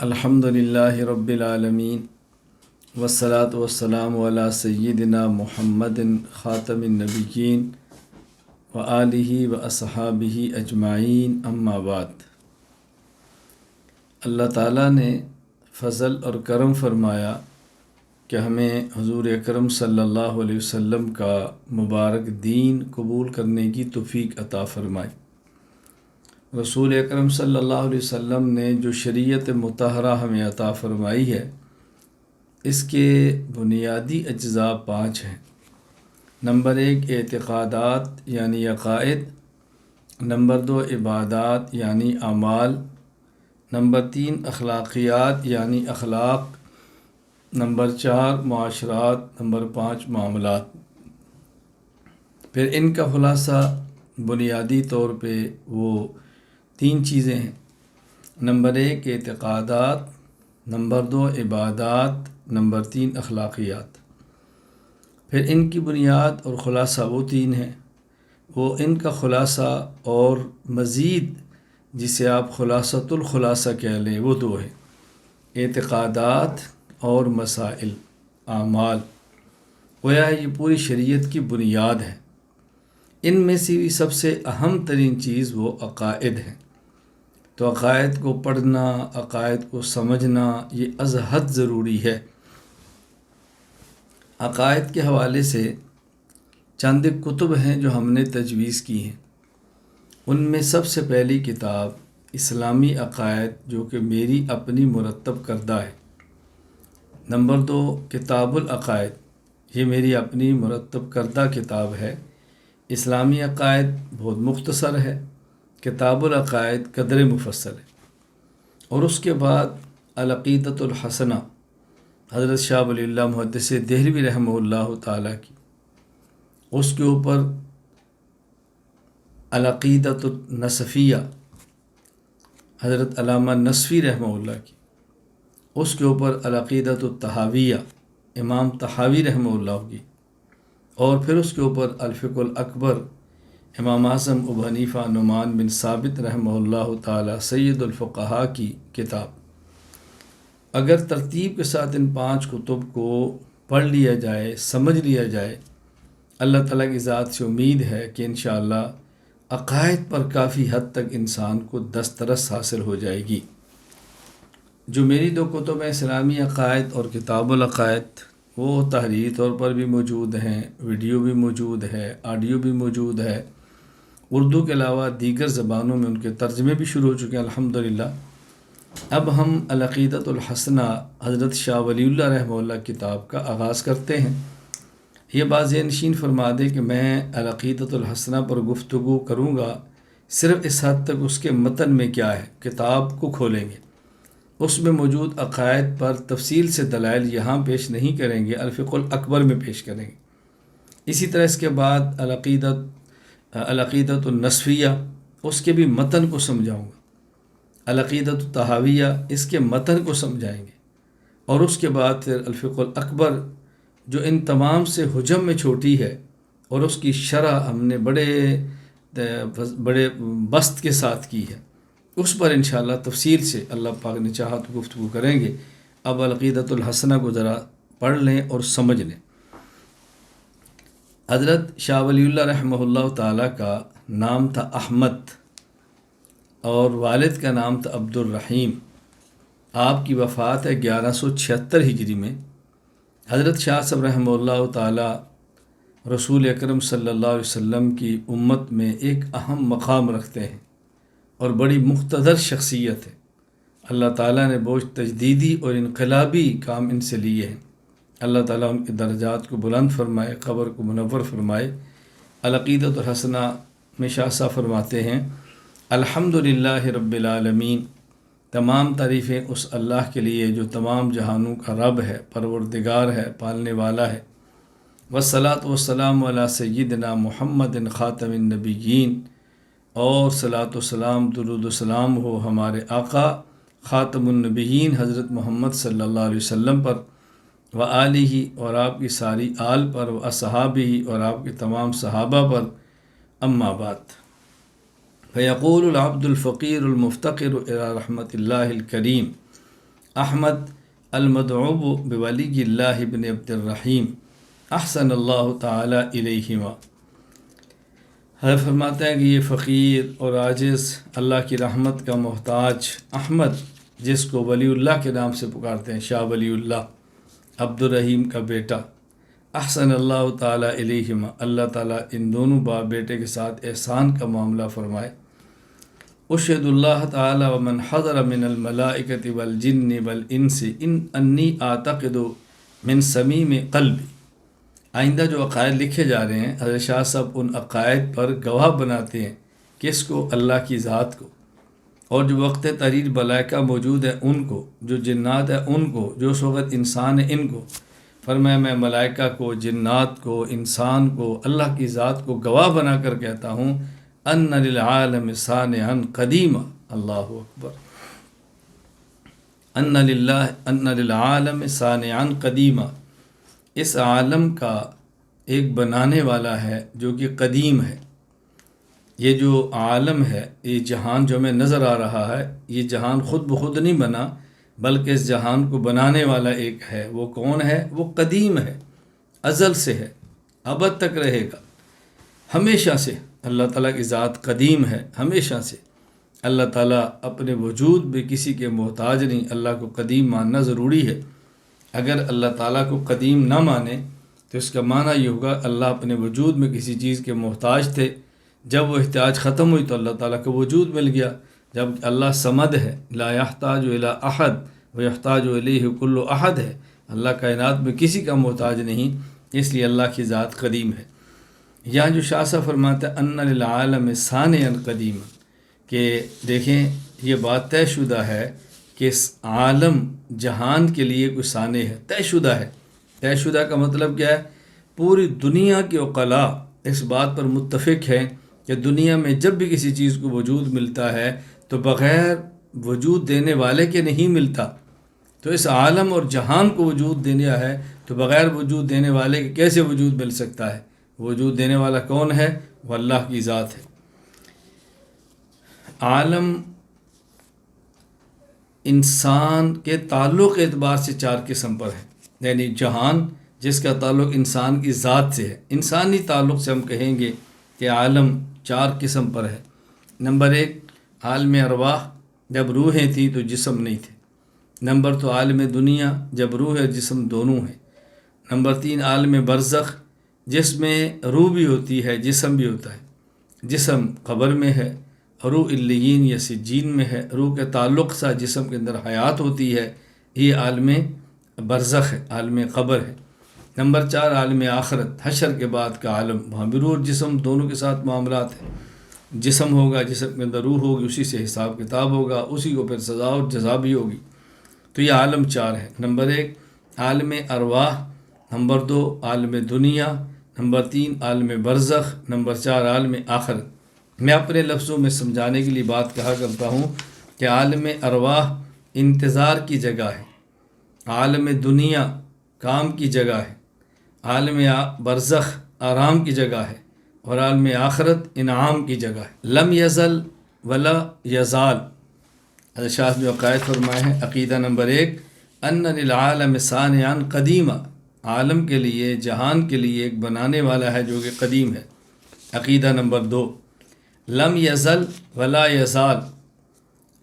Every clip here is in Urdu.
الحمدللہ رب العالمین والصلاة والسلام علی سیدنا محمد خاتم النبیین وآلہ واصحابہ اجمعین اما بعد۔ اللہ تعالیٰ نے فضل اور کرم فرمایا کہ ہمیں حضور اکرم صلی اللہ علیہ وسلم کا مبارک دین قبول کرنے کی توفیق عطا فرمائی۔ رسول اکرم صلی اللہ علیہ وسلم نے جو شریعت مطہرہ ہمیں عطا فرمائی ہے، اس کے بنیادی اجزاء 5 ہیں۔ نمبر 1 اعتقادات یعنی عقائد، نمبر 2 عبادات یعنی اعمال، نمبر 3 اخلاقیات یعنی اخلاق، نمبر 4 معاشرات، نمبر 5 معاملات۔ پھر ان کا خلاصہ بنیادی طور پہ وہ 3 چیزیں ہیں۔ نمبر 1 اعتقادات، نمبر 2 عبادات، نمبر 3 اخلاقیات۔ پھر ان کی بنیاد اور خلاصہ وہ 3 ہیں۔ وہ ان کا خلاصہ اور مزید جسے آپ خلاصۃ الخلاصہ کہہ لیں وہ 2 ہیں، اعتقادات اور مسائل اعمال۔ گویا یہ پوری شریعت کی بنیاد ہے۔ ان میں سے بھی سب سے اہم ترین چیز وہ عقائد ہیں۔ تو عقائد کو پڑھنا، عقائد کو سمجھنا یہ از حد ضروری ہے۔ عقائد کے حوالے سے چند کتب ہیں جو ہم نے تجویز کی ہیں۔ ان میں سب سے پہلی کتاب اسلامی عقائد جو کہ میری اپنی مرتب کردہ ہے۔ نمبر 2 کتاب العقائد، یہ میری اپنی مرتب کردہ کتاب ہے۔ اسلامی عقائد بہت مختصر ہے، کتاب العقائد قدر مفصل ہے۔ اور اس کے بعد العقیدۃ الحسنہ، حضرت شاہ ولی اللہ محدث دہلوی رحمہ اللہ تعالیٰ کی، اس کے اوپر العقیدۃ النصفیہ، حضرت علامہ نصفی رحمہ اللہ کی، اس کے اوپر العقیدۃ الطحاویہ، امام طحاوی رحمہ اللہ کی، اور پھر اس کے اوپر الفقہ الاکبر، امام اعظم ابو حنیفہ نعمان بن ثابت رحمہ اللہ تعالی سید الفقہاء کی کتاب۔ اگر ترتیب کے ساتھ ان 5 کتب کو پڑھ لیا جائے، سمجھ لیا جائے، اللہ تعالیٰ کی ذات سے امید ہے کہ انشاءاللہ عقائد پر کافی حد تک انسان کو دسترس حاصل ہو جائے گی۔ جو میری 2 کتب ہیں، اسلامی عقائد اور کتاب العقائد، وہ تحریری طور پر بھی موجود ہیں، ویڈیو بھی موجود ہے، آڈیو بھی موجود ہے۔ اردو کے علاوہ دیگر زبانوں میں ان کے ترجمے بھی شروع ہو چکے ہیں الحمدللہ۔ اب ہم العقیدۃ الحسنہ حضرت شاہ ولی اللہ رحمہ اللہ کتاب کا آغاز کرتے ہیں۔ یہ بات ذہن نشین فرما دے کہ میں العقیدۃ الحسنہ پر گفتگو کروں گا صرف اس حد تک اس کے متن میں کیا ہے، کتاب کو کھولیں گے، اس میں موجود عقائد پر تفصیل سے دلائل یہاں پیش نہیں کریں گے، الفقہ الاکبر میں پیش کریں گے۔ اسی طرح اس کے بعد العقیدۃ النصفیہ، اس کے بھی متن کو سمجھاؤں گا۔ العقیدۃ الطحاویہ، اس کے متن کو سمجھائیں گے۔ اور اس کے بعد پھر الفقہ الاکبر جو ان تمام سے حجم میں چھوٹی ہے، اور اس کی شرح ہم نے بڑے بسط کے ساتھ کی ہے، اس پر انشاءاللہ تفصیل سے اللہ پاک نے چاہا تو گفتگو کریں گے۔ اب العقیدۃ الحسنہ کو ذرا پڑھ لیں اور سمجھ لیں۔ حضرت شاہ ولی اللہ رحمہ اللہ تعالیٰ کا نام تھا احمد، اور والد کا نام تھا عبد الرحیم۔ آپ کی وفات ہے 1176 ہجری میں۔ حضرت شاہ صاحب رحمہ اللہ تعالیٰ رسول اکرم صلی اللہ علیہ وسلم کی امت میں ایک اہم مقام رکھتے ہیں اور بڑی مقتدر شخصیت ہے۔ اللہ تعالیٰ نے بہت تجدیدی اور انقلابی کام ان سے لیے ہیں۔ اللہ تعالیٰ ان کے درجات کو بلند فرمائے، قبر کو منور فرمائے۔ العقیدۃ الحسنہ میں شاہ صاحب فرماتے ہیں، الحمدللہ رب العالمین، تمام تعریفیں اس اللہ کے لیے جو تمام جہانوں کا رب ہے، پروردگار ہے، پالنے والا ہے۔ والصلاۃ والسلام علی سیدنا محمد خاتم النبیین، اور صلاۃ و سلام، درود و سلام ہو ہمارے آقا خاتم النبیین حضرت محمد صلی اللہ علیہ وسلم پر، وآلہ، اور آپ کی ساری آل پر، واصحابہ، اور آپ کے تمام صحابہ پر، اما بعد۔ فیقول العبد الفقیر المفتقر الی رحمت اللہ الکریم احمد المدعوب بولی اللہ بن عبد الرحیم احسن اللہ تعالی الیہما۔ حضرت فرماتے ہیں کہ یہ فقیر اور عاجز اللہ کی رحمت کا محتاج احمد، جس کو ولی اللہ کے نام سے پکارتے ہیں، شاہ ولی اللہ عبد الرحیم کا بیٹا، احسن اللہ تعالی الیہما، اللہ تعالیٰ ان دونوں باپ بیٹے کے ساتھ احسان کا معاملہ فرمائے۔ اشہد اللہ تعالی ومن حضر من الملائکۃ والجن والانس انی اعتقد من صمیم قلبی۔ آئندہ جو عقائد لکھے جا رہے ہیں، حضرت شاہ صاحب ان عقائد پر گواہ بناتے ہیں، کس کو؟ اللہ کی ذات کو، اور جو وقت تحریر ملائکہ موجود ہے ان کو، جو جنات ہیں ان کو، جو اس وقت انسان ہے ان کو۔ فرمایا میں ملائکہ کو، جنات کو، انسان کو، اللہ کی ذات کو گواہ بنا کر کہتا ہوں ان للعالم صانعا قدیما، اللہ اکبر، ان للعالم صانعا قدیما، اس عالم کا ایک بنانے والا ہے جو کہ قدیم ہے۔ یہ جو عالم ہے، یہ جہان جو ہمیں نظر آ رہا ہے، یہ جہان خود بخود نہیں بنا، بلکہ اس جہان کو بنانے والا ایک ہے۔ وہ کون ہے؟ وہ قدیم ہے، ازل سے ہے، ابد تک رہے گا، ہمیشہ سے۔ اللہ تعالیٰ کی ذات قدیم ہے، ہمیشہ سے۔ اللہ تعالیٰ اپنے وجود میں کسی کے محتاج نہیں، اللہ کو قدیم ماننا ضروری ہے۔ اگر اللہ تعالیٰ کو قدیم نہ مانے تو اس کا معنی یہ ہوگا اللہ اپنے وجود میں کسی چیز کے محتاج تھے، جب وہ احتیاج ختم ہوئی تو اللہ تعالیٰ کا وجود مل گیا۔ جب اللہ صمد ہے، لا یحتاج الی احد ویحتاج الیہ کل احد ہے، اللہ کائنات میں کسی کا محتاج نہیں، اس لیے اللہ کی ذات قدیم ہے۔ یہاں جو شاہ صاحب فرماتا ہے ان للعالم صانعا قدیما، کہ دیکھیں یہ بات طے شدہ ہے کہ اس عالم جہان کے لیے کوئی صانع ہے، طے شدہ ہے۔ طے شدہ کا مطلب کیا ہے؟ پوری دنیا کے عقلاء اس بات پر متفق ہیں کہ دنیا میں جب بھی کسی چیز کو وجود ملتا ہے تو بغیر وجود دینے والے کے نہیں ملتا۔ تو اس عالم اور جہان کو وجود دینا ہے تو بغیر وجود دینے والے کے کیسے وجود مل سکتا ہے؟ وجود دینے والا کون ہے؟ وہ اللہ کی ذات ہے۔ عالم انسان کے تعلق کے اعتبار سے 4 قسم پر ہے، یعنی جہان جس کا تعلق انسان کی ذات سے ہے، انسانی تعلق سے ہم کہیں گے کہ عالم 4 قسم پر ہے۔ نمبر 1 عالم ارواح، جب روحیں تھیں تو جسم نہیں تھے۔ نمبر 2 عالم دنیا، جب روح اور جسم دونوں ہیں۔ نمبر 3 عالم برزخ، جس میں روح بھی ہوتی ہے جسم بھی ہوتا ہے، جسم قبر میں ہے، روح علیین یا سجین میں ہے، روح کے تعلق سے جسم کے اندر حیات ہوتی ہے، یہ عالم برزخ ہے، عالم قبر ہے۔ نمبر 4 عالم آخرت، حشر کے بعد کا عالم، وہاں بھی روح اور جسم دونوں کے ساتھ معاملات ہیں، جسم ہوگا، جسم کے اندر روح ہوگی، اسی سے حساب کتاب ہوگا، اسی کو پھر سزا اور جزا بھی ہوگی۔ تو یہ عالم 4 ہے۔ نمبر 1 عالم ارواح، نمبر 2 عالم دنیا، نمبر 3 عالم برزخ، نمبر 4 عالم آخرت۔ میں اپنے لفظوں میں سمجھانے کے لیے بات کہا کرتا ہوں کہ عالم ارواح انتظار کی جگہ ہے، عالم دنیا کام کی جگہ ہے، عالم برزخ آرام کی جگہ ہے، اور عالم آخرت انعام کی جگہ ہے۔ لم یزل ولا یزال، حضرت شاہ نے عقائد فرمائے ہیں۔ عقیدہ نمبر 1 ان للعالم صانعا قدیما، عالم کے لیے، جہان کے لیے ایک بنانے والا ہے جو کہ قدیم ہے۔ عقیدہ نمبر 2 لم یزل ولا یزال،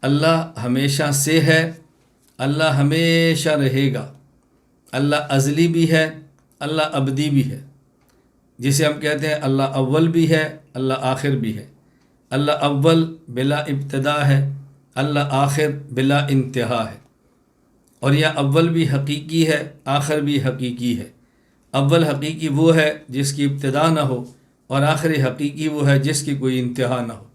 اللہ ہمیشہ سے ہے، اللہ ہمیشہ رہے گا، اللہ ازلی بھی ہے، اللہ ابدی بھی ہے، جسے ہم کہتے ہیں اللہ اول بھی ہے، اللہ آخر بھی ہے۔ اللہ اول بلا ابتدا ہے، اللہ آخر بلا انتہا ہے، اور یہ اول بھی حقیقی ہے، آخر بھی حقیقی ہے۔ اول حقیقی وہ ہے جس کی ابتدا نہ ہو، اور آخری حقیقی وہ ہے جس کی کوئی انتہا نہ ہو۔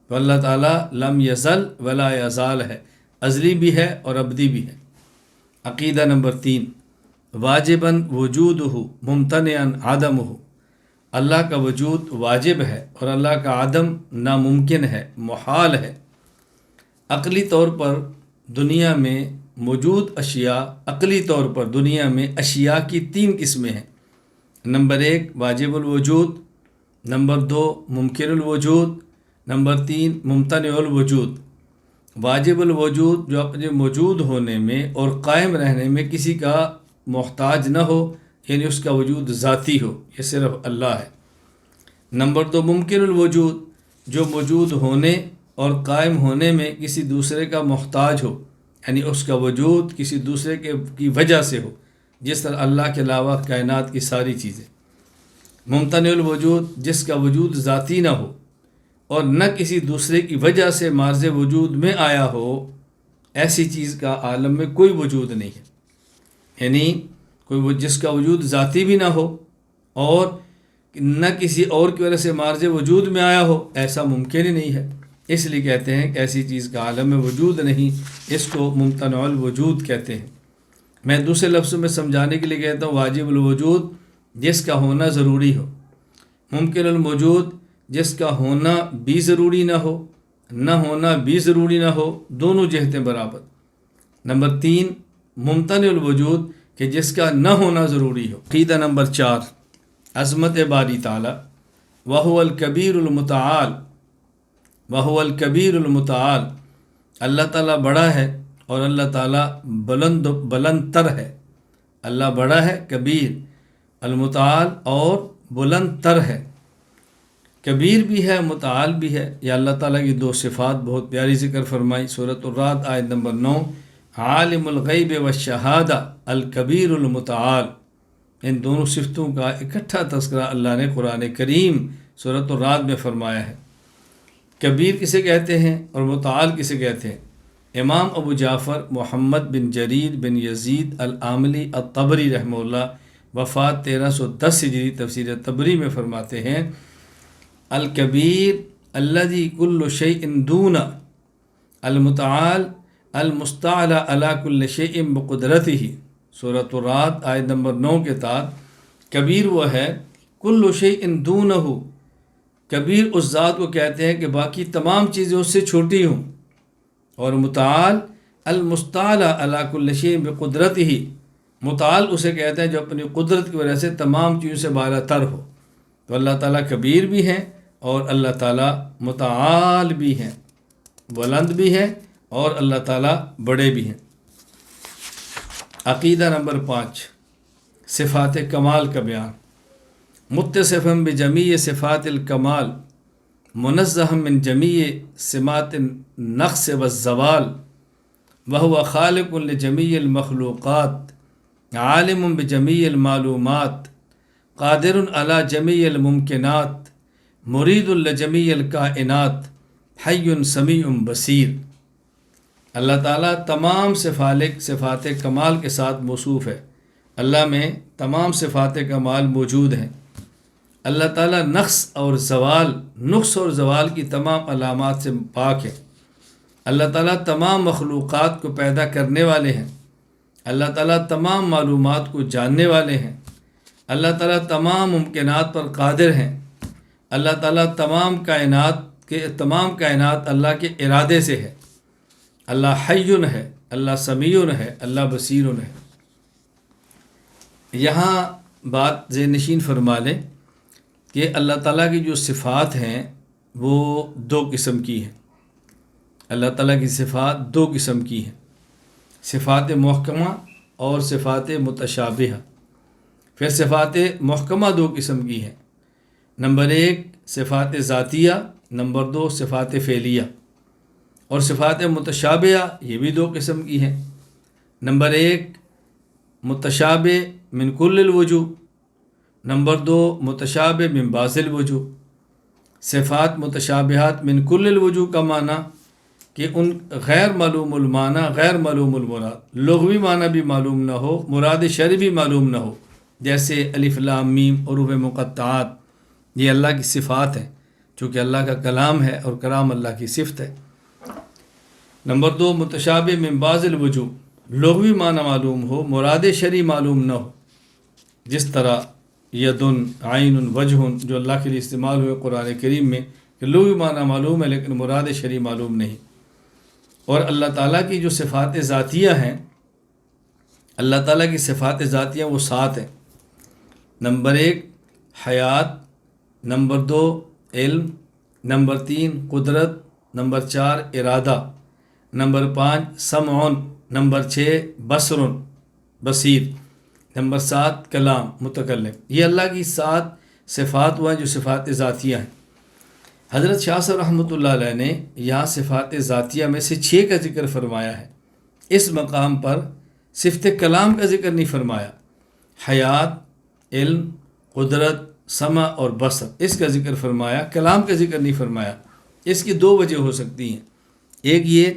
تو اللہ تعالیٰ لم یزل ولا یزال ہے، ازلی بھی ہے اور ابدی بھی ہے۔ عقیدہ نمبر 3 واجباً وجودہ ممتنعاً عدمہ، اللہ کا وجود واجب ہے اور اللہ کا عدم ناممکن ہے، محال ہے۔ عقلی طور پر دنیا میں موجود اشیاء، عقلی طور پر دنیا میں اشیاء کی 3 قسمیں ہیں۔ نمبر 1 واجب الوجود، نمبر 2 ممکن الوجود، نمبر 3 ممتنع الوجود۔ واجب الوجود جو اپنے موجود ہونے میں اور قائم رہنے میں کسی کا محتاج نہ ہو، یعنی اس کا وجود ذاتی ہو، یہ صرف اللہ ہے۔ نمبر 2 ممکن الوجود جو موجود ہونے اور قائم ہونے میں کسی دوسرے کا محتاج ہو، یعنی اس کا وجود کسی دوسرے کی وجہ سے ہو، جس طرح اللہ کے علاوہ کائنات کی ساری چیزیں۔ ممتنع الوجود جس کا وجود ذاتی نہ ہو اور نہ کسی دوسرے کی وجہ سے معرض وجود میں آیا ہو، ایسی چیز کا عالم میں کوئی وجود نہیں ہے، یعنی کوئی جس کا وجود ذاتی بھی نہ ہو اور نہ کسی اور کی وجہ سے معرض وجود میں آیا ہو، ایسا ممکن ہی نہیں ہے۔ اس لیے کہتے ہیں کہ ایسی چیز کا عالم میں وجود نہیں، اس کو ممتنع الوجود کہتے ہیں۔ میں دوسرے لفظوں میں سمجھانے کے لیے کہتا ہوں واجب الوجود جس کا ہونا ضروری ہو، ممکن الوجود جس کا ہونا بھی ضروری نہ ہو، نہ ہونا بھی ضروری نہ ہو، دونوں جہتیں برابر۔ نمبر 3 ممتنع الوجود کہ جس کا نہ ہونا ضروری ہو۔ عقیدہ نمبر 4 عظمت باری تعالی، وہو الکبیر المتعال، وہو الکبیر المتعال، اللہ تعالیٰ بڑا ہے اور اللہ تعالیٰ بلند تر ہے۔ اللہ بڑا ہے، کبیر، المتعال اور بلند تر ہے۔ کبیر بھی ہے، متعال بھی ہے۔ یا اللہ تعالیٰ کی 2 صفات بہت پیاری ذکر فرمائی سورۃ الرعد آیت نمبر 9، عالم الغیب والشہادہ الکبیر المتعال۔ ان دونوں صفتوں کا اکٹھا تذکرہ اللہ نے قرآن کریم سورۃ الرعد میں فرمایا ہے۔ کبیر کسے کہتے ہیں اور متعال کسے کہتے ہیں؟ امام ابو جعفر محمد بن جریر بن یزید العاملی الطبری رحمہ اللہ وفات 1310 ہجری تفسیر طبری میں فرماتے ہیں، الکبیر الذی کل شیء دون، المتعال المستعلی علی کل شیء بقدرتہ۔ سورۃ الرعد آیت نمبر 9 کے تحت کبیر وہ ہے کل شیء دونہ، کبیر اس ذات کو کہتے ہیں کہ باقی تمام چیزیں اس سے چھوٹی ہوں، اور متعال المستعلی علی کل شیء بقدرتہ، متعال اسے کہتے ہیں جو اپنی قدرت کی وجہ سے تمام چیزوں سے بالا تر ہو۔ تو اللہ تعالیٰ کبیر بھی ہیں اور اللہ تعالیٰ متعال بھی ہیں، بلند بھی ہیں اور اللہ تعالیٰ بڑے بھی ہیں۔ عقیدہ نمبر 5 صفات کمال کا بیان، متصفا بجمیع صفات الکمال، منزہ من جمیع سمات النقص والزوال، وهو خالق لجمیع المخلوقات، عالم بجمیع المعلومات، قادر علی جمیع الممکنات، مرید لجمیع الکائنات، حی سمیع بصیر۔ اللہ تعالیٰ تمام صفات کمال کے ساتھ موصوف ہے، اللہ میں تمام صفات کمال موجود ہیں۔ اللہ تعالیٰ نقص اور زوال کی تمام علامات سے پاک ہے۔ اللہ تعالیٰ تمام مخلوقات کو پیدا کرنے والے ہیں، اللہ تعالیٰ تمام معلومات کو جاننے والے ہیں، اللہ تعالیٰ تمام ممکنات پر قادر ہیں، اللہ تعالیٰ تمام کائنات اللہ کے ارادے سے ہے، اللہ حی ہے، اللہ سمیع ہے، اللہ بصیر ہے۔ یہاں بات ذہن نشین فرما لیں کہ اللہ تعالیٰ کی جو صفات ہیں وہ 2 قسم کی ہیں۔ اللہ تعالیٰ کی صفات 2 قسم کی ہیں، صفات محکمہ اور صفات متشابہہ۔ پھر صفات محکمہ 2 قسم کی ہیں، نمبر 1 صفات ذاتیہ، نمبر 2 صفات فعلیہ۔ اور صفات متشابہہ یہ بھی 2 قسم کی ہیں، نمبر 1 متشابہ من کل الوجوہ، نمبر 2 متشابہ من بعض الوجوہ۔ صفات متشابہات من کل الوجوہ کا معنی کہ ان غیر معلوم المعنی غیر معلوم المراد، لغوی معنی بھی معلوم نہ ہو، مراد شرعی بھی معلوم نہ ہو، جیسے الف لام میم، حروف مقطعات، یہ اللہ کی صفات ہیں چونکہ اللہ کا کلام ہے اور کلام اللہ کی صفت ہے۔ نمبر 2 متشابہ من بعض الوجوہ، لغوی معنی معلوم ہو، مراد شرعی معلوم نہ ہو، جس طرح یدن، عین، وجہ جو اللہ کے لیے استعمال ہوئے قرآن کریم میں کہ لغوی معنی معلوم ہے لیکن مراد شرعی معلوم نہیں۔ اور اللہ تعالیٰ کی جو صفات ذاتیہ ہیں، اللہ تعالیٰ کی صفات ذاتیہ وہ 7 ہیں، نمبر 1 حیات، نمبر 2 علم، نمبر 3 قدرت، نمبر 4 ارادہ، نمبر 5 سمعن، نمبر 6 بصر بصیر، نمبر 7 کلام متکلم۔ یہ اللہ کی 7 صفات ہوئیں جو صفات ذاتیہ ہیں۔ حضرت شاہ صاحب رحمۃ اللہ علیہ نے یہاں صفات ذاتیہ میں سے 6 کا ذکر فرمایا ہے۔ اس مقام پر صفت کلام کا ذکر نہیں فرمایا۔ حیات، علم، قدرت، سمع اور بصر، اس کا ذکر فرمایا، کلام کا ذکر نہیں فرمایا۔ اس کی 2 وجہ ہو سکتی ہیں۔ ایک یہ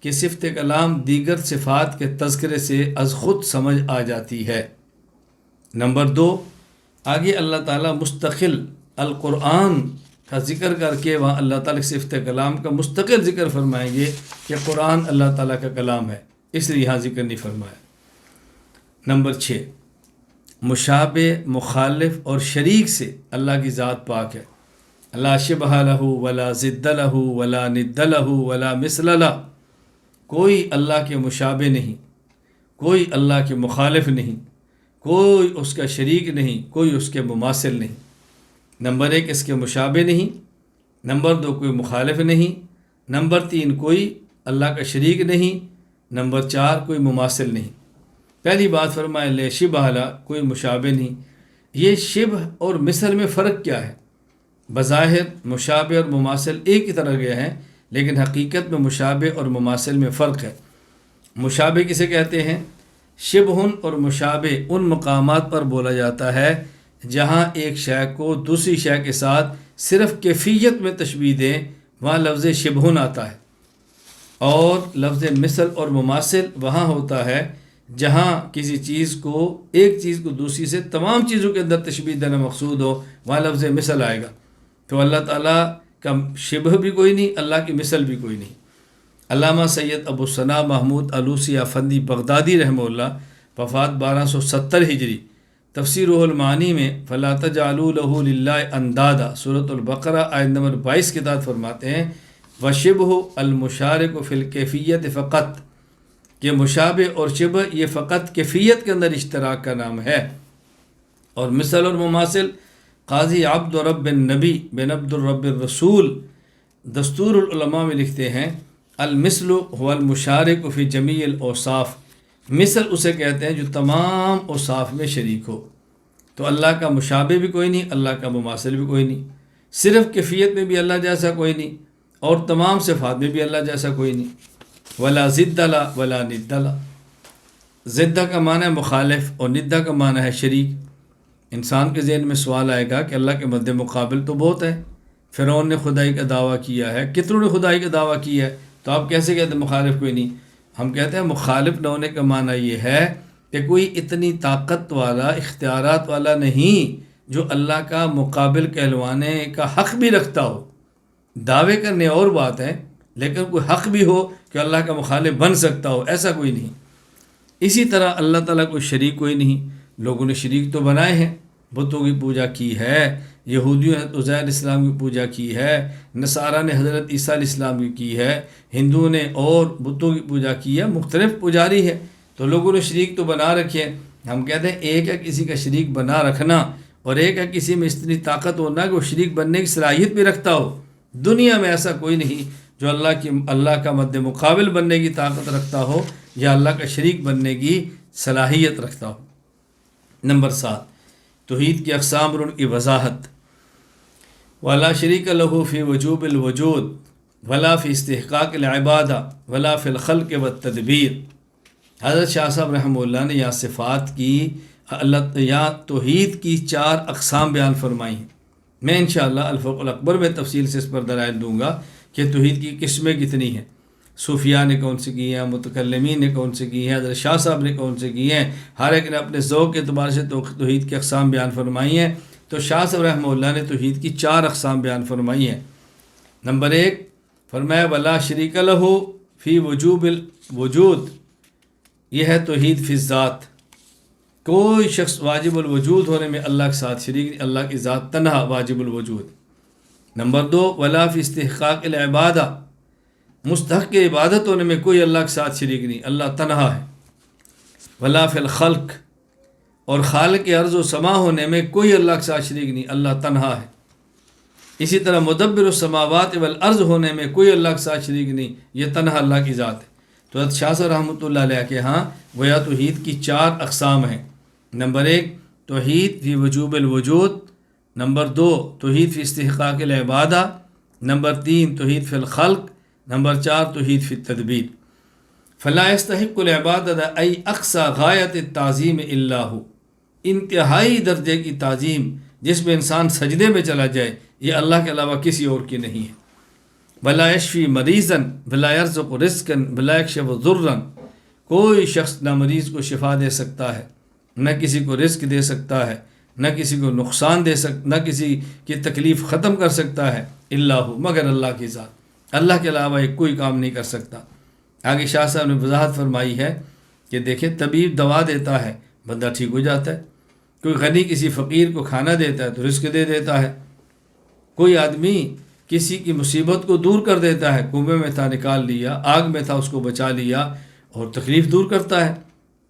کہ صفت کلام دیگر صفات کے تذکرے سے از خود سمجھ آ جاتی ہے۔ نمبر 2، آگے اللہ تعالیٰ مستقل القرآن کا ذکر کر کے وہاں اللہ تعالیٰ کی صفت کلام کا مستقل ذکر فرمائیں گے کہ قرآن اللہ تعالیٰ کا کلام ہے، اس لیے یہاں ذکر نہیں فرمایا۔ نمبر 6، مشابہ، مخالف اور شریک سے اللہ کی ذات پاک ہے۔ لا شبہ لہ ولا ضد لہ ولا ند لہ ولا مثل لہ، کوئی اللہ کے مشابہ نہیں، کوئی اللہ کے مخالف نہیں، کوئی اس کا شریک نہیں، کوئی اس کے مماثل نہیں۔ نمبر 1 اس کے مشابہ نہیں، نمبر 2 کوئی مخالف نہیں، نمبر 3 کوئی اللہ کا شریک نہیں، نمبر 4 کوئی مماثل نہیں۔ پہلی بات فرمائے لے شبہ لا، کوئی مشابہ نہیں۔ یہ شبہ اور مثل میں فرق کیا ہے؟ بظاہر مشابہ اور مماثل ایک ہی طرح کے ہیں، لیکن حقیقت میں مشابہ اور مماثل میں فرق ہے۔ مشابہ کسے کہتے ہیں؟ شبہ اور مشابہ ان مقامات پر بولا جاتا ہے جہاں ایک شے کو دوسری شے کے ساتھ صرف کیفیت میں تشبیہ دیں، وہاں لفظ شبہ آتا ہے۔ اور لفظ مثل اور مماثل وہاں ہوتا ہے جہاں کسی چیز کو، ایک چیز کو دوسری سے تمام چیزوں کے اندر تشبیہ دینا مقصود ہو، وہاں لفظ مثل آئے گا۔ تو اللہ تعالیٰ کا شبہ بھی کوئی نہیں، اللہ کی مثل بھی کوئی نہیں۔ علامہ سید ابو ثنا محمود علوسی افندی بغدادی رحمہ اللہ، وفات 1270 ہجری، تفسیر روح المعانی میں فلا تجعلوا لہ للہ اندادا سورۃ البقرہ آیت نمبر 22 کے تحت فرماتے ہیں وشبہ المشارک فی الکیفیت فقط، کہ مشابہ اور شبہ یہ فقط کیفیت کے اندر اشتراک کا نام ہے۔ اور مثل اور مماثل، قاضی عبد رب النبی بن عبد الرب الرسول دستور العلماء میں لکھتے ہیں المثل هو المشارک فی جمیع الاوصاف، مثل اسے کہتے ہیں جو تمام اوصاف میں شریک ہو۔ تو اللہ کا مشابہ بھی کوئی نہیں، اللہ کا مماثل بھی کوئی نہیں، صرف کیفیت میں بھی اللہ جیسا کوئی نہیں، اور تمام صفات میں بھی اللہ جیسا کوئی نہیں۔ ولا ضد لا ولا ند لا، ضدہ کا معنی ہے مخالف اور ندہ کا معنی ہے شریک۔ انسان کے ذہن میں سوال آئے گا کہ اللہ کے مد مقابل تو بہت ہے، فرعون نے خدائی کا دعویٰ کیا ہے، کتنوں نے خدائی کا دعویٰ کیا ہے، تو آپ کیسے کہتے ہیں مخالف کوئی نہیں؟ ہم کہتے ہیں مخالف نہ ہونے کا معنی یہ ہے کہ کوئی اتنی طاقت والا، اختیارات والا نہیں جو اللہ کا مقابل کہلوانے کا حق بھی رکھتا ہو۔ دعوے کرنے اور بات ہے، لیکن کوئی حق بھی ہو کہ اللہ کا مخالف بن سکتا ہو، ایسا کوئی نہیں۔ اسی طرح اللہ تعالیٰ کوئی شریک کوئی نہیں۔ لوگوں نے شریک تو بنائے ہیں، بتوں کی پوجا کی ہے، یہودیوں نے عزیر علیہ السلام کی پوجا کی ہے، نصارہ نے حضرت عیسیٰ علیہ السلام کی ہے، ہندوؤں نے اور بتوں کی پوجا کی ہے، مختلف پجاری ہے، تو لوگوں نے شریک تو بنا رکھے ہیں۔ ہم کہتے ہیں ایک ہے کسی کا شریک بنا رکھنا، اور ایک ہے کسی میں اتنی طاقت ہونا کہ وہ شریک بننے کی صلاحیت بھی رکھتا ہو۔ دنیا میں ایسا کوئی نہیں جو اللہ کا مد مقابل بننے کی طاقت رکھتا ہو یا اللہ کا شریک بننے کی صلاحیت رکھتا ہو۔ نمبر 7، توحید کی اقسام اور ان کی وضاحت۔ ولا شریک لہ فی وجوب الوجود ولا فی استحقاق العبادہ ولا فی الخلق والتدبیر۔ حضرت شاہ صاحب رحمہ اللہ نے یہاں صفات کی، یا توحید کی 4 اقسام بیان فرمائی ہیں۔ میں انشاءاللہ الفرق الاکبر میں تفصیل سے اس پر دلائل دوں گا کہ توحید کی قسمیں کتنی ہیں، صوفیاء نے کون سے کی ہیں، متکلمین نے کون سے کی ہیں، حضرت شاہ صاحب نے کون سے کی ہیں، ہر ایک نے اپنے ذوق کے اعتبار سے توحید کی اقسام بیان فرمائی ہیں۔ تو شاہ صاحب رحمہ اللہ نے توحید کی 4 اقسام بیان فرمائی ہیں۔ نمبر 1 فرمایا ولا شریک لہ فی وجوب الوجود، یہ ہے توحید فی الذات، کوئی شخص واجب الوجود ہونے میں اللہ کے ساتھ شریک نہیں، اللہ کی ذات تنہا واجب الوجود۔ نمبر 2 ولا فی استحقاق العبادہ، مستحق عبادت ہونے میں کوئی اللہ کے ساتھ شریک نہیں، اللہ تنہا ہے۔ ولا فی الخلق، اور خالق ارض و سما ہونے میں کوئی اللہ کے ساتھ شریک نہیں، اللہ تنہا ہے۔ اسی طرح مدبر السماوات والارض ہونے میں کوئی اللہ کے ساتھ شریک نہیں، یہ تنہا اللہ کی ذات ہے۔ تو حضرت شاہ صاحب رحمۃ اللہ علیہ کے ہاں گویا توحید کی 4 اقسام ہیں۔ نمبر 1 توحید فی وجوب الوجود، نمبر 2 توحید فی استحقاق العبادہ، نمبر 3 توحید فی الخلق، نمبر 4 توحید فی التدبیر۔ فلا يستحق العبادة ای اقصى غایت التعظیم الا ہو، انتہائی درجے کی تعظیم جس میں انسان سجدے میں چلا جائے، یہ اللہ کے علاوہ کسی اور کی نہیں ہے۔ ولا یشفی مریضا ولا یرزق رزقا ولا یکشف ضرا، کوئی شخص نہ مریض کو شفا دے سکتا ہے، نہ کسی کو رزق دے سکتا ہے، نہ کسی کو نقصان نہ کسی کی تکلیف ختم کر سکتا ہے، الا ہو، مگر اللہ کی ذات۔ اللہ کے علاوہ یہ کوئی کام نہیں کر سکتا۔ آگے شاہ صاحب نے وضاحت فرمائی ہے کہ دیکھیں طبیب دوا دیتا ہے، بندہ ٹھیک ہو جاتا ہے۔ کوئی غنی کسی فقیر کو کھانا دیتا ہے تو رزق دے دیتا ہے۔ کوئی آدمی کسی کی مصیبت کو دور کر دیتا ہے، کنویں میں تھا نکال لیا، آگ میں تھا اس کو بچا لیا اور تکلیف دور کرتا ہے۔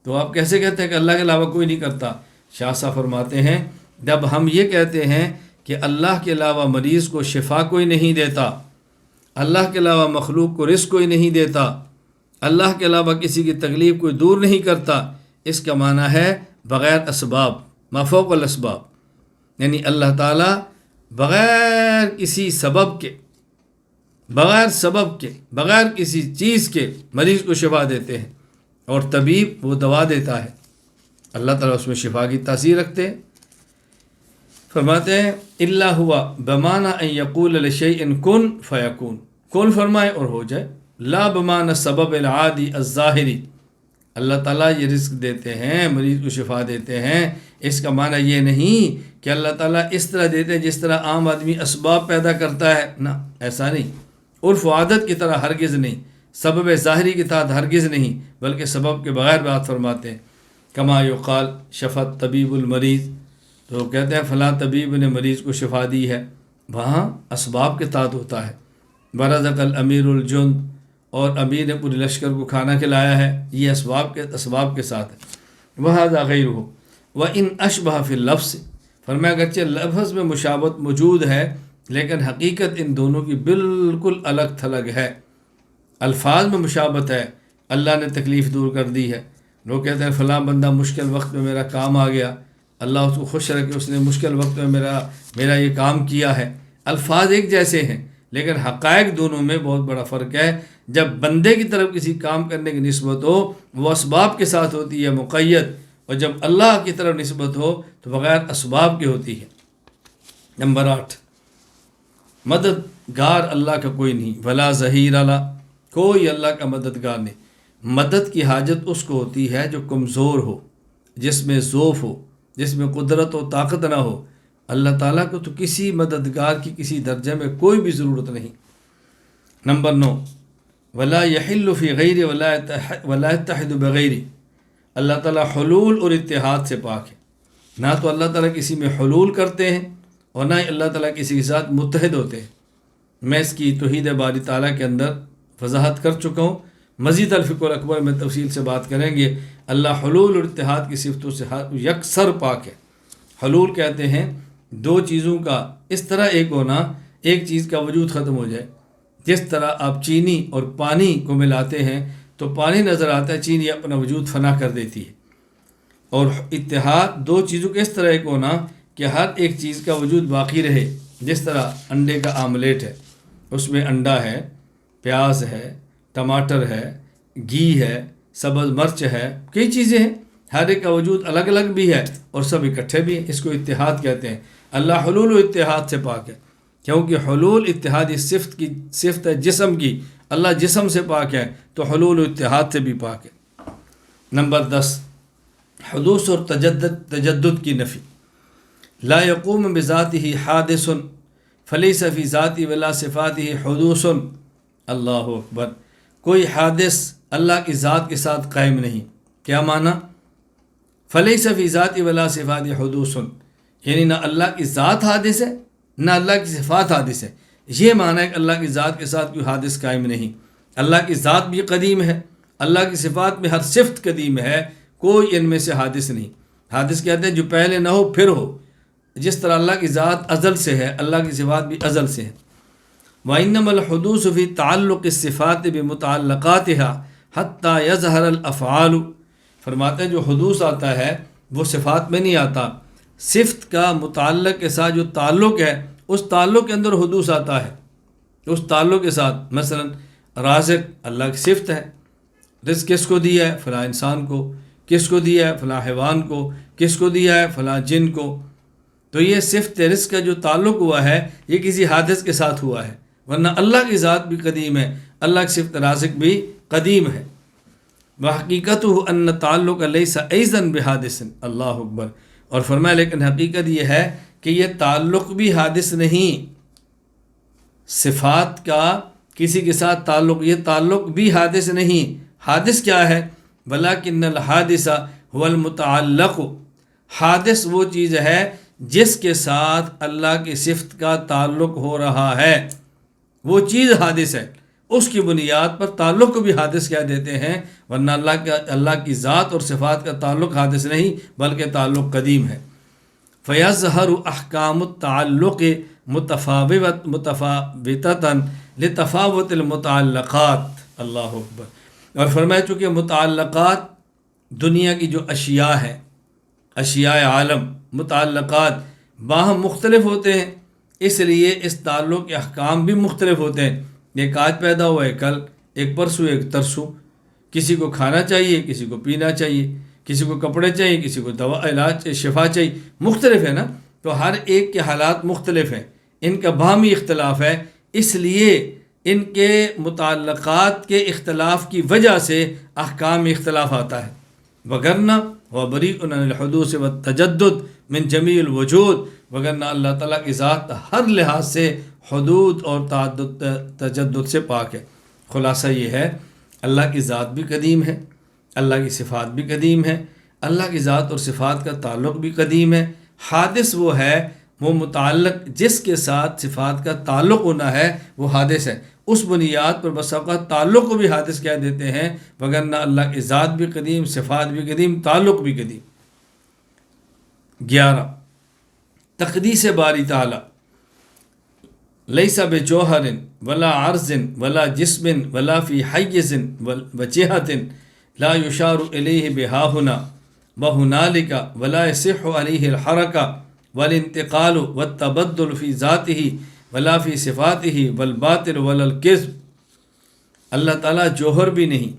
تو آپ کیسے کہتے ہیں کہ اللہ کے علاوہ کوئی نہیں کرتا؟ شاہ صاحب فرماتے ہیں جب ہم یہ کہتے ہیں کہ اللہ کے علاوہ مریض کو شفا کوئی نہیں دیتا، اللہ کے علاوہ مخلوق کو رزق کوئی نہیں دیتا، اللہ کے علاوہ کسی کی تکلیف کوئی دور نہیں کرتا، اس کا معنی ہے بغیر اسباب، ما فوق الاسباب، یعنی اللہ تعالیٰ بغیر کسی سبب کے، بغیر کسی چیز کے مریض کو شفا دیتے ہیں، اور طبیب وہ دوا دیتا ہے، اللہ تعالیٰ اس میں شفا کی تاثیر رکھتے ہیں۔ فرماتے ہیں الا ہوا بمعنی ان یقول لشیء کن فیکون، کن فرمائے اور ہو جائے، لا بمعنی سبب العادی الظاہری، اللہ تعالیٰ یہ رزق دیتے ہیں، مریض کو شفا دیتے ہیں، اس کا معنی یہ نہیں کہ اللہ تعالیٰ اس طرح دیتے ہیں جس طرح عام آدمی اسباب پیدا کرتا ہے، نہ، ایسا نہیں، عرف و عادت کی طرح ہرگز نہیں، سبب ظاہری کے تحت ہرگز نہیں، بلکہ سبب کے بغیر بات فرماتے ہیں۔ کما یقال شفت طبیب المریض، تو کہتے ہیں فلاں طبیب نے مریض کو شفا دی ہے، وہاں اسباب کے تحت ہوتا ہے۔ برزق الامیر الجند، اور امیر نے پورے لشکر کو کھانا کھلایا ہے، یہ اسباب کے ساتھ ہے۔ وہذا غیرہ وان اشبہ فی اللفظ، فرمایا اگرچہ لفظ میں مشابہت موجود ہے لیکن حقیقت ان دونوں کی بالکل الگ تھلگ ہے۔ الفاظ میں مشابہت ہے، اللہ نے تکلیف دور کر دی ہے، لوگ کہتے ہیں فلاں بندہ مشکل وقت میں میرا کام آ گیا، اللہ اس کو خوش رکھے، اس نے مشکل وقت میں میرا یہ کام کیا ہے۔ الفاظ ایک جیسے ہیں لیکن حقائق دونوں میں بہت بڑا فرق ہے۔ جب بندے کی طرف کسی کام کرنے کی نسبت ہو وہ اسباب کے ساتھ ہوتی ہے مقید، اور جب اللہ کی طرف نسبت ہو تو بغیر اسباب کی ہوتی ہے۔ نمبر 8 مددگار اللہ کا کوئی نہیں، ولا ظہیر اللہ، کوئی اللہ کا مددگار نہیں۔ مدد کی حاجت اس کو ہوتی ہے جو کمزور ہو، جس میں ضعف ہو، جس میں قدرت و طاقت نہ ہو۔ اللہ تعالیٰ کو تو کسی مددگار کی کسی درجے میں کوئی بھی ضرورت نہیں۔ نمبر 9 ولا یحل فی غیر ولا یتحد بغیر، اللہ تعالیٰ حلول اور اتحاد سے پاک ہے، نہ تو اللہ تعالیٰ کسی میں حلول کرتے ہیں اور نہ ہی اللہ تعالیٰ کسی کے ساتھ متحد ہوتے ہیں۔ میں اس کی توحید باری تعالیٰ کے اندر وضاحت کر چکا ہوں، مزید الفقہ الاکبر میں تفصیل سے بات کریں گے۔ اللہ حلول اور اتحاد کی صفتوں سے یکسر پاک ہے۔ حلول کہتے ہیں دو چیزوں کا اس طرح ایک ہونا، ایک چیز کا وجود ختم ہو جائے۔ جس طرح آپ چینی اور پانی کو ملاتے ہیں تو پانی نظر آتا ہے، چینی اپنا وجود فنا کر دیتی ہے۔ اور اتحاد دو چیزوں کے اس طرح ایک ہونا کہ ہر ایک چیز کا وجود باقی رہے۔ جس طرح انڈے کا آملیٹ ہے، اس میں انڈا ہے، پیاز ہے، ٹماٹر ہے، گھی ہے، سبز مرچ ہے، کئی چیزیں ہیں، ہر ایک کا وجود الگ الگ بھی ہے اور سب اکٹھے بھی ہیں، اس کو اتحاد کہتے ہیں۔ اللہ حلول و اتحاد سے پاک ہے، کیونکہ حلول اتحادی صفت ہے جسم کی، اللہ جسم سے پاک ہے تو حلول و اتحاد سے بھی پاک ہے۔ نمبر 10 حدوث اور تجدد کی نفی، لا یقوم بذاتہ حادث فلیس فی ذاتی ولا صفاتہ حدوث، اللہ اکبر، کوئی حادث اللہ کی ذات کے ساتھ قائم نہیں۔ کیا معنی؟ فلیس فی ذاتی ولا صفات حدوث، یعنی نہ اللہ کی ذات حادث ہے نہ اللہ کی صفات حادث ہے۔ یہ معنی ہے کہ اللہ کی ذات کے ساتھ کوئی حادث قائم نہیں۔ اللہ کی ذات بھی قدیم ہے، اللہ کی صفات میں ہر صفت قدیم ہے، کوئی ان میں سے حادث نہیں۔ حادث کہتے ہیں جو پہلے نہ ہو پھر ہو، جس طرح اللہ کی ذات ازل سے ہے، اللہ کی صفات بھی ازل سے ہیں۔ وَإِنَّمَا الْحُدُوثُ فِي تَعَلُّقِ الصِّفَاتِ بِمُتَعَلَّقَاتِهَا حَتَّى يَظْهَرَ الْأَفْعَالُ، فرماتے ہیں جو حدوث آتا ہے وہ صفات میں نہیں آتا، صفت کا متعلق کے ساتھ جو تعلق ہے اس تعلق کے اندر حدوث آتا ہے، اس تعلق کے ساتھ۔ مثلا رازق اللہ کی صفت ہے، رزق کس کو دیا ہے؟ فلاں انسان کو، کس کو دیا ہے؟ فلاں حیوان کو، کس کو دیا ہے؟ فلاں جن کو۔ تو یہ صفت رزق کا جو تعلق ہوا ہے یہ کسی حادث کے ساتھ ہوا ہے، ورنہ اللہ کی ذات بھی قدیم ہے، اللہ کی صفت رازق بھی قدیم ہے۔ وحقیقتہ ان تعلق لیس ایضا بحادث، اللہ اکبر، اور فرمایا لیکن حقیقت یہ ہے کہ یہ تعلق بھی حادث نہیں، صفات کا کسی کے ساتھ تعلق، یہ تعلق بھی حادث نہیں۔ حادث کیا ہے؟ ولکن الحادث هو المتعلق، حادث وہ چیز ہے جس کے ساتھ اللہ کی صفت کا تعلق ہو رہا ہے، وہ چیز حادث ہے، اس کی بنیاد پر تعلق کو بھی حادث کہہ دیتے ہیں، ورنہ اللہ کی ذات اور صفات کا تعلق حادث نہیں بلکہ تعلق قدیم ہے۔ فَيَظْهَرُ أَحْكَامُ التَّعَلُّقِ مُتَفَاوِتَةً لِتَفَاوُتِ الْمُتَعَلَّقَاتِ، اللہ اکبر، اور فرمایا چونکہ متعلقات دنیا کی جو اشیاء ہیں، اشیاء عالم، متعلقات باہم مختلف ہوتے ہیں، اس لیے اس تعلق کے احکام بھی مختلف ہوتے ہیں۔ ایک آج پیدا ہوا ہے کل، ایک پرسوں، ایک ترسوں، کسی کو کھانا چاہیے، کسی کو پینا چاہیے، کسی کو کپڑے چاہیے، کسی کو دوا علاج شفا چاہیے، مختلف ہے نا، تو ہر ایک کے حالات مختلف ہیں، ان کا باہمی اختلاف ہے، اس لیے ان کے متعلقات کے اختلاف کی وجہ سے احکام میں اختلاف آتا ہے۔ وگرنہ وبریء عن الحدوث والتجدد من جمیع الوجود، وگرنہ اللہ تعالیٰ کی ذات ہر لحاظ سے حدود اور تجدد سے پاک ہے۔ خلاصہ یہ ہے اللہ کی ذات بھی قدیم ہے، اللہ کی صفات بھی قدیم ہے، اللہ کی ذات اور صفات کا تعلق بھی قدیم ہے۔ حادث وہ ہے، وہ متعلق جس کے ساتھ صفات کا تعلق ہونا ہے وہ حادث ہے، اس بنیاد پر بس اوقات تعلق کو بھی حادث کہہ دیتے ہیں، وگرنہ اللہ کی ذات بھی قدیم، صفات بھی قدیم، تعلق بھی قدیم۔ 11 تقدیس باری تعالی، لیس بجوہر ولا عرض ولا جسم ولا فی حیز وجہۃ لا یشار الیہ بہا ہنا وہنالک ولا یصح علیہ الحرکہ والانتقال والتبدل فی ذاتہ ولا فی صفاتہ والباطل ولا الکذب۔ اللہ تعالیٰ جوہر بھی نہیں،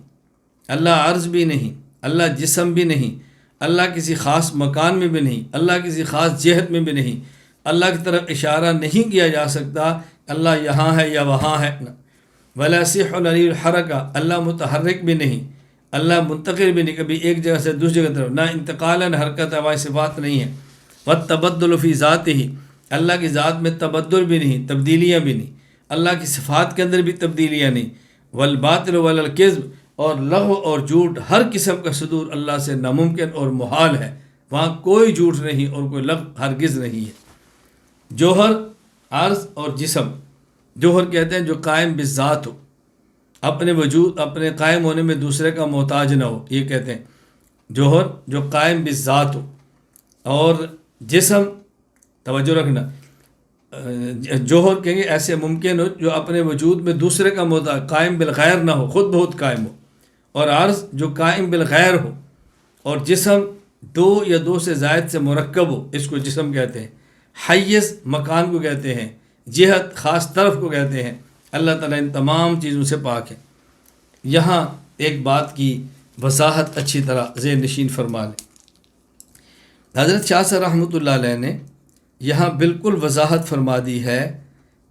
اللہ عرض بھی نہیں، اللہ جسم بھی نہیں، اللہ کسی خاص مکان میں بھی نہیں، اللہ کسی خاص جہت میں بھی نہیں، اللہ کی طرف اشارہ نہیں کیا جا سکتا اللہ یہاں ہے یا وہاں ہے۔ ولا یصح علیہ الحرکہ، اللہ متحرک بھی نہیں، اللہ منتقل بھی نہیں، کبھی ایک جگہ سے دوسری جگہ طرف، نہ انتقال نہ حرکت ہماری صفات نہیں ہے۔ والتبدل فی ذاتہ، اللہ کی ذات میں تبدل بھی نہیں، تبدیلیاں بھی نہیں، اللہ کی صفات کے اندر بھی تبدیلیاں نہیں۔ والباطل ولا الکذب، اور لغو اور جھوٹ، ہر قسم کا صدور اللہ سے ناممکن اور محال ہے، وہاں کوئی جھوٹ نہیں اور کوئی لغو ہرگز نہیں ہے۔ جوہر، عرض اور جسم، جوہر کہتے ہیں جو قائم بالذات ہو، اپنے وجود، اپنے قائم ہونے میں دوسرے کا محتاج نہ ہو، یہ کہتے ہیں جوہر جو قائم بالذات ہو، اور جسم، توجہ رکھنا، جوہر کہیں گے ایسے ممکن ہو جو اپنے وجود میں دوسرے کا محتاج، قائم بالغیر نہ ہو، خود بہت قائم ہو، اور عرض جو قائم بالغیر ہو، اور جسم دو یا دو سے زائد سے مرکب ہو، اس کو جسم کہتے ہیں۔ حیز مکان کو کہتے ہیں، جہت خاص طرف کو کہتے ہیں۔ اللہ تعالیٰ ان تمام چیزوں سے پاک ہے۔ یہاں ایک بات کی وضاحت اچھی طرح ذہن نشین فرما لیں۔ حضرت شاہ صاحب رحمۃ اللہ علیہ نے یہاں بالکل وضاحت فرما دی ہے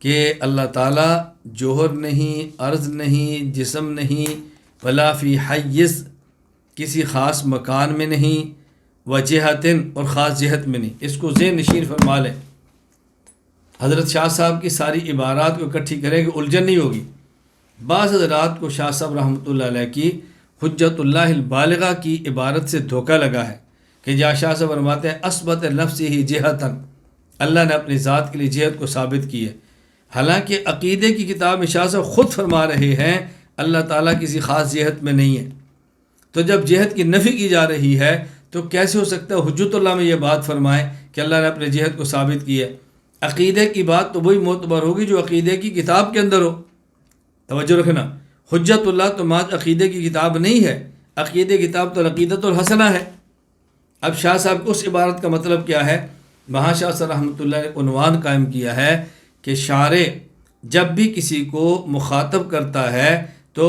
کہ اللہ تعالیٰ جوہر نہیں، عرض نہیں، جسم نہیں، ولا فی حیز، کسی خاص مکان میں نہیں، وجہتن، اور خاص جہت میں نہیں۔ اس کو ذہن نشین فرما لیں۔ حضرت شاہ صاحب کی ساری عبارات کو اکٹھی کریں کہ الجھن نہیں ہوگی۔ بعض حضرات کو شاہ صاحب رحمۃ اللہ علیہ کی حجت اللہ البالغہ کی عبارت سے دھوکہ لگا ہے کہ جہاں شاہ صاحب فرماتے ہیں اثبت نفسہ جہتن، اللہ نے اپنی ذات کے لیے جہت کو ثابت کی ہے، حالانکہ عقیدے کی کتاب میں شاہ صاحب خود فرما رہے ہیں اللہ تعالیٰ کسی خاص جہت میں نہیں ہے۔ تو جب جہت کی نفی کی جا رہی ہے تو کیسے ہو سکتا ہے حجت اللہ میں یہ بات فرمائیں کہ اللہ نے اپنے جہت کو ثابت کیا ہے۔ عقیدے کی بات تو وہی معتبر ہوگی جو عقیدے کی کتاب کے اندر ہو۔ توجہ رکھنا، حجت اللہ تو مات عقیدے کی کتاب نہیں ہے، عقیدے کی کتاب تو عقیدۃ الحسنہ ہے۔ اب شاہ صاحب اس عبارت کا مطلب کیا ہے؟ وہاں شاہ صاحب رحمۃ اللہ نے عنوان قائم کیا ہے کہ شارع جب بھی کسی کو مخاطب کرتا ہے تو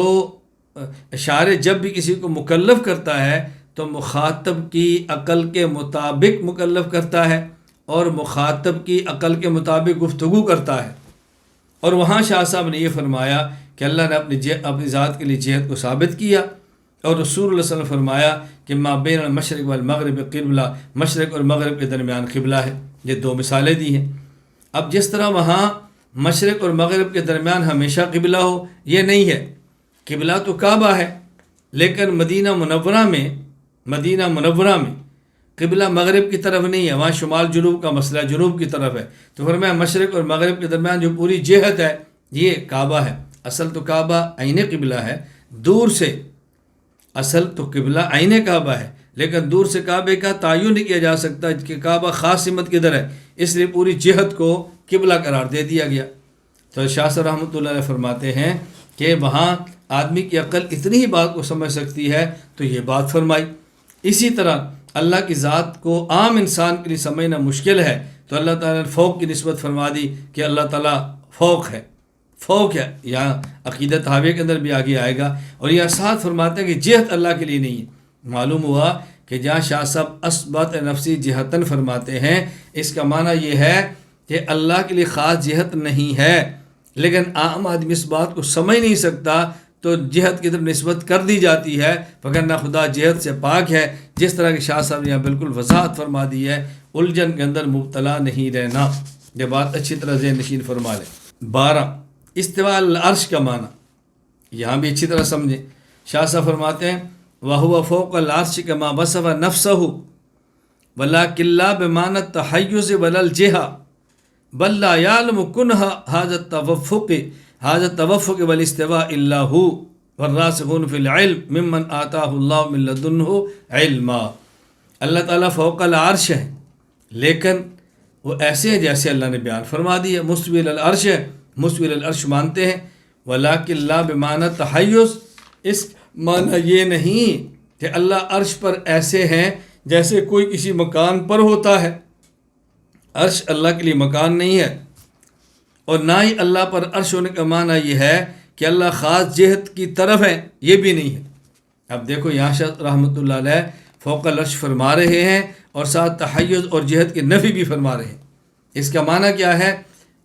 شارع جب بھی کسی کو مکلف کرتا ہے تو مخاطب کی عقل کے مطابق مکلف کرتا ہے اور مخاطب کی عقل کے مطابق گفتگو کرتا ہے۔ اور وہاں شاہ صاحب نے یہ فرمایا کہ اللہ نے اپنی ذات کے لیے جہت کو ثابت کیا، اور رسول اللہ صلی اللہ علیہ وسلم نے فرمایا کہ ما بین المشرق والمغرب قبلہ، مشرق اور مغرب کے درمیان قبلہ ہے۔ یہ دو مثالیں دی ہیں۔ اب جس طرح وہاں مشرق اور مغرب کے درمیان ہمیشہ قبلہ ہو، یہ نہیں ہے۔ قبلہ تو کعبہ ہے، لیکن مدینہ منورہ میں قبلہ مغرب کی طرف نہیں ہے، وہاں شمال جنوب کا مسئلہ جنوب کی طرف ہے۔ تو فرمایا مشرق اور مغرب کے درمیان جو پوری جہت ہے یہ کعبہ ہے۔ اصل تو کعبہ عین قبلہ ہے، دور سے اصل تو قبلہ عین کعبہ ہے، لیکن دور سے کعبے کا تعین نہیں کیا جا سکتا کہ کعبہ خاص سمت کدھر ہے، اس لیے پوری جہت کو قبلہ قرار دے دیا گیا۔ تو شاہ صاحب رحمۃ اللہ علیہ فرماتے ہیں کہ وہاں آدمی کی عقل اتنی ہی بات کو سمجھ سکتی ہے تو یہ بات فرمائی۔ اسی طرح اللہ کی ذات کو عام انسان کے لیے سمجھنا مشکل ہے، تو اللہ تعالیٰ نے فوق کی نسبت فرما دی کہ اللہ تعالیٰ فوق ہے، فوق ہے۔ یہاں عقیدہ تحاویہ کے اندر بھی آگے آئے گا، اور یہ ساتھ فرماتے ہیں کہ جہت اللہ کے لیے نہیں ہے۔ معلوم ہوا کہ جہاں شاہ صاحب اثبت نفسی جہتن فرماتے ہیں، اس کا معنی یہ ہے کہ اللہ کے لیے خاص جہت نہیں ہے، لیکن عام آدمی اس بات کو سمجھ نہیں سکتا تو جہت کی طرف نسبت کر دی جاتی ہے، وگرنہ خدا جہت سے پاک ہے۔ جس طرح کہ شاہ صاحب نے یہاں بالکل وضاحت فرما دی ہے، الجھن کے اندر مبتلا نہیں رہنا۔ یہ بات اچھی طرح ذہن نشین فرما لیں۔ 12 استواء العرش کا معنی یہاں بھی اچھی طرح سمجھیں۔ شاہ صاحب فرماتے ہیں وَهُوَ فَوْقَ الْعَرْشِ كَمَا وَصَفَ نَفْسَهُ وَلَكِنْ لَا بِمَعْنَى التَّحَيُّزِ وَلَا الْجِهَةِ بَلْ لَا يَعْلَمُ كُنْهَ هَذَا التَّوَفُّقِ وَالِاسْتِوَاءِ إِلَّا هُوَ وَالرَّاسِخُونَ فِي الْعِلْمِ مِمَّنْ آتَاهُ اللَّهُ مِن لَّدُنْهُ عِلْمًا۔ اللہ تعالیٰ فوق العرش ہے، لیکن وہ ایسے ہیں جیسے اللہ نے بیان فرما دی ہے۔ مستوی العرش ہے، مستوی العرش مانتے ہیں، وَلَكِنْ لَا بِمَعْنَى التَّحَيُّزِ، اس معنی یہ نہیں کہ اللہ عرش پر ایسے ہیں جیسے کوئی کسی مکان پر ہوتا ہے۔ عرش اللہ کے لیے مکان نہیں ہے، اور نہ ہی اللہ پر عرش ہونے کا معنی یہ ہے کہ اللہ خاص جہت کی طرف ہے، یہ بھی نہیں ہے۔ اب دیکھو یہاں شاہ رحمۃ اللہ علیہ فوق العرش فرما رہے ہیں اور ساتھ تحیز اور جہت کی نفی بھی فرما رہے ہیں۔ اس کا معنی کیا ہے؟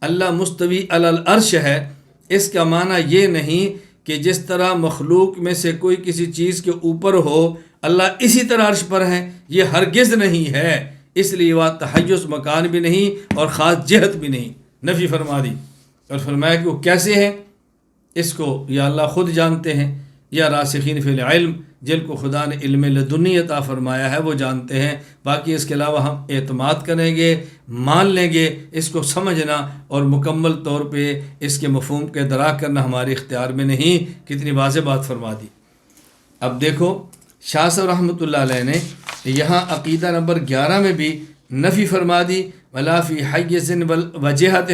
اللہ مستوی علی العرش ہے، اس کا معنی یہ نہیں کہ جس طرح مخلوق میں سے کوئی کسی چیز کے اوپر ہو اللہ اسی طرح عرش پر ہے، یہ ہرگز نہیں ہے۔ اس لیے وہ تحیز مکان بھی نہیں اور خاص جہت بھی نہیں، نفی فرما دی۔ اور فرمایا کہ وہ کیسے ہیں، اس کو یا اللہ خود جانتے ہیں یا راسخین فی العلم، جن کو خدا نے علم لدنی عطا فرمایا ہے وہ جانتے ہیں۔ باقی اس کے علاوہ ہم اعتماد کریں گے، مان لیں گے، اس کو سمجھنا اور مکمل طور پہ اس کے مفہوم کے ادراک کرنا ہمارے اختیار میں نہیں۔ کتنی واضح بات فرما دی۔ اب دیکھو شاہ صاحب رحمۃ اللہ علیہ نے یہاں عقیدہ نمبر 11 میں بھی نفی فرما دی، ولا فی حیز وجہۃ،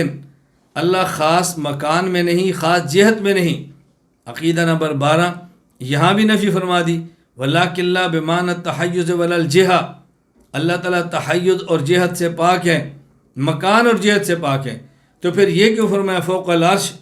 اللہ خاص مکان میں نہیں، خاص جہت میں نہیں۔ عقیدہ نمبر 12 یہاں بھی نفی فرما دی، وَلَٰكِن لَّا بِمَعْنَى التَّحَيُّزِ وَلَا الْجِهَةِ، اللہ تعالیٰ تحیز اور جہت سے پاک ہے، مکان اور جہت سے پاک ہے۔ تو پھر یہ کیوں فرمایا فوق العرش؟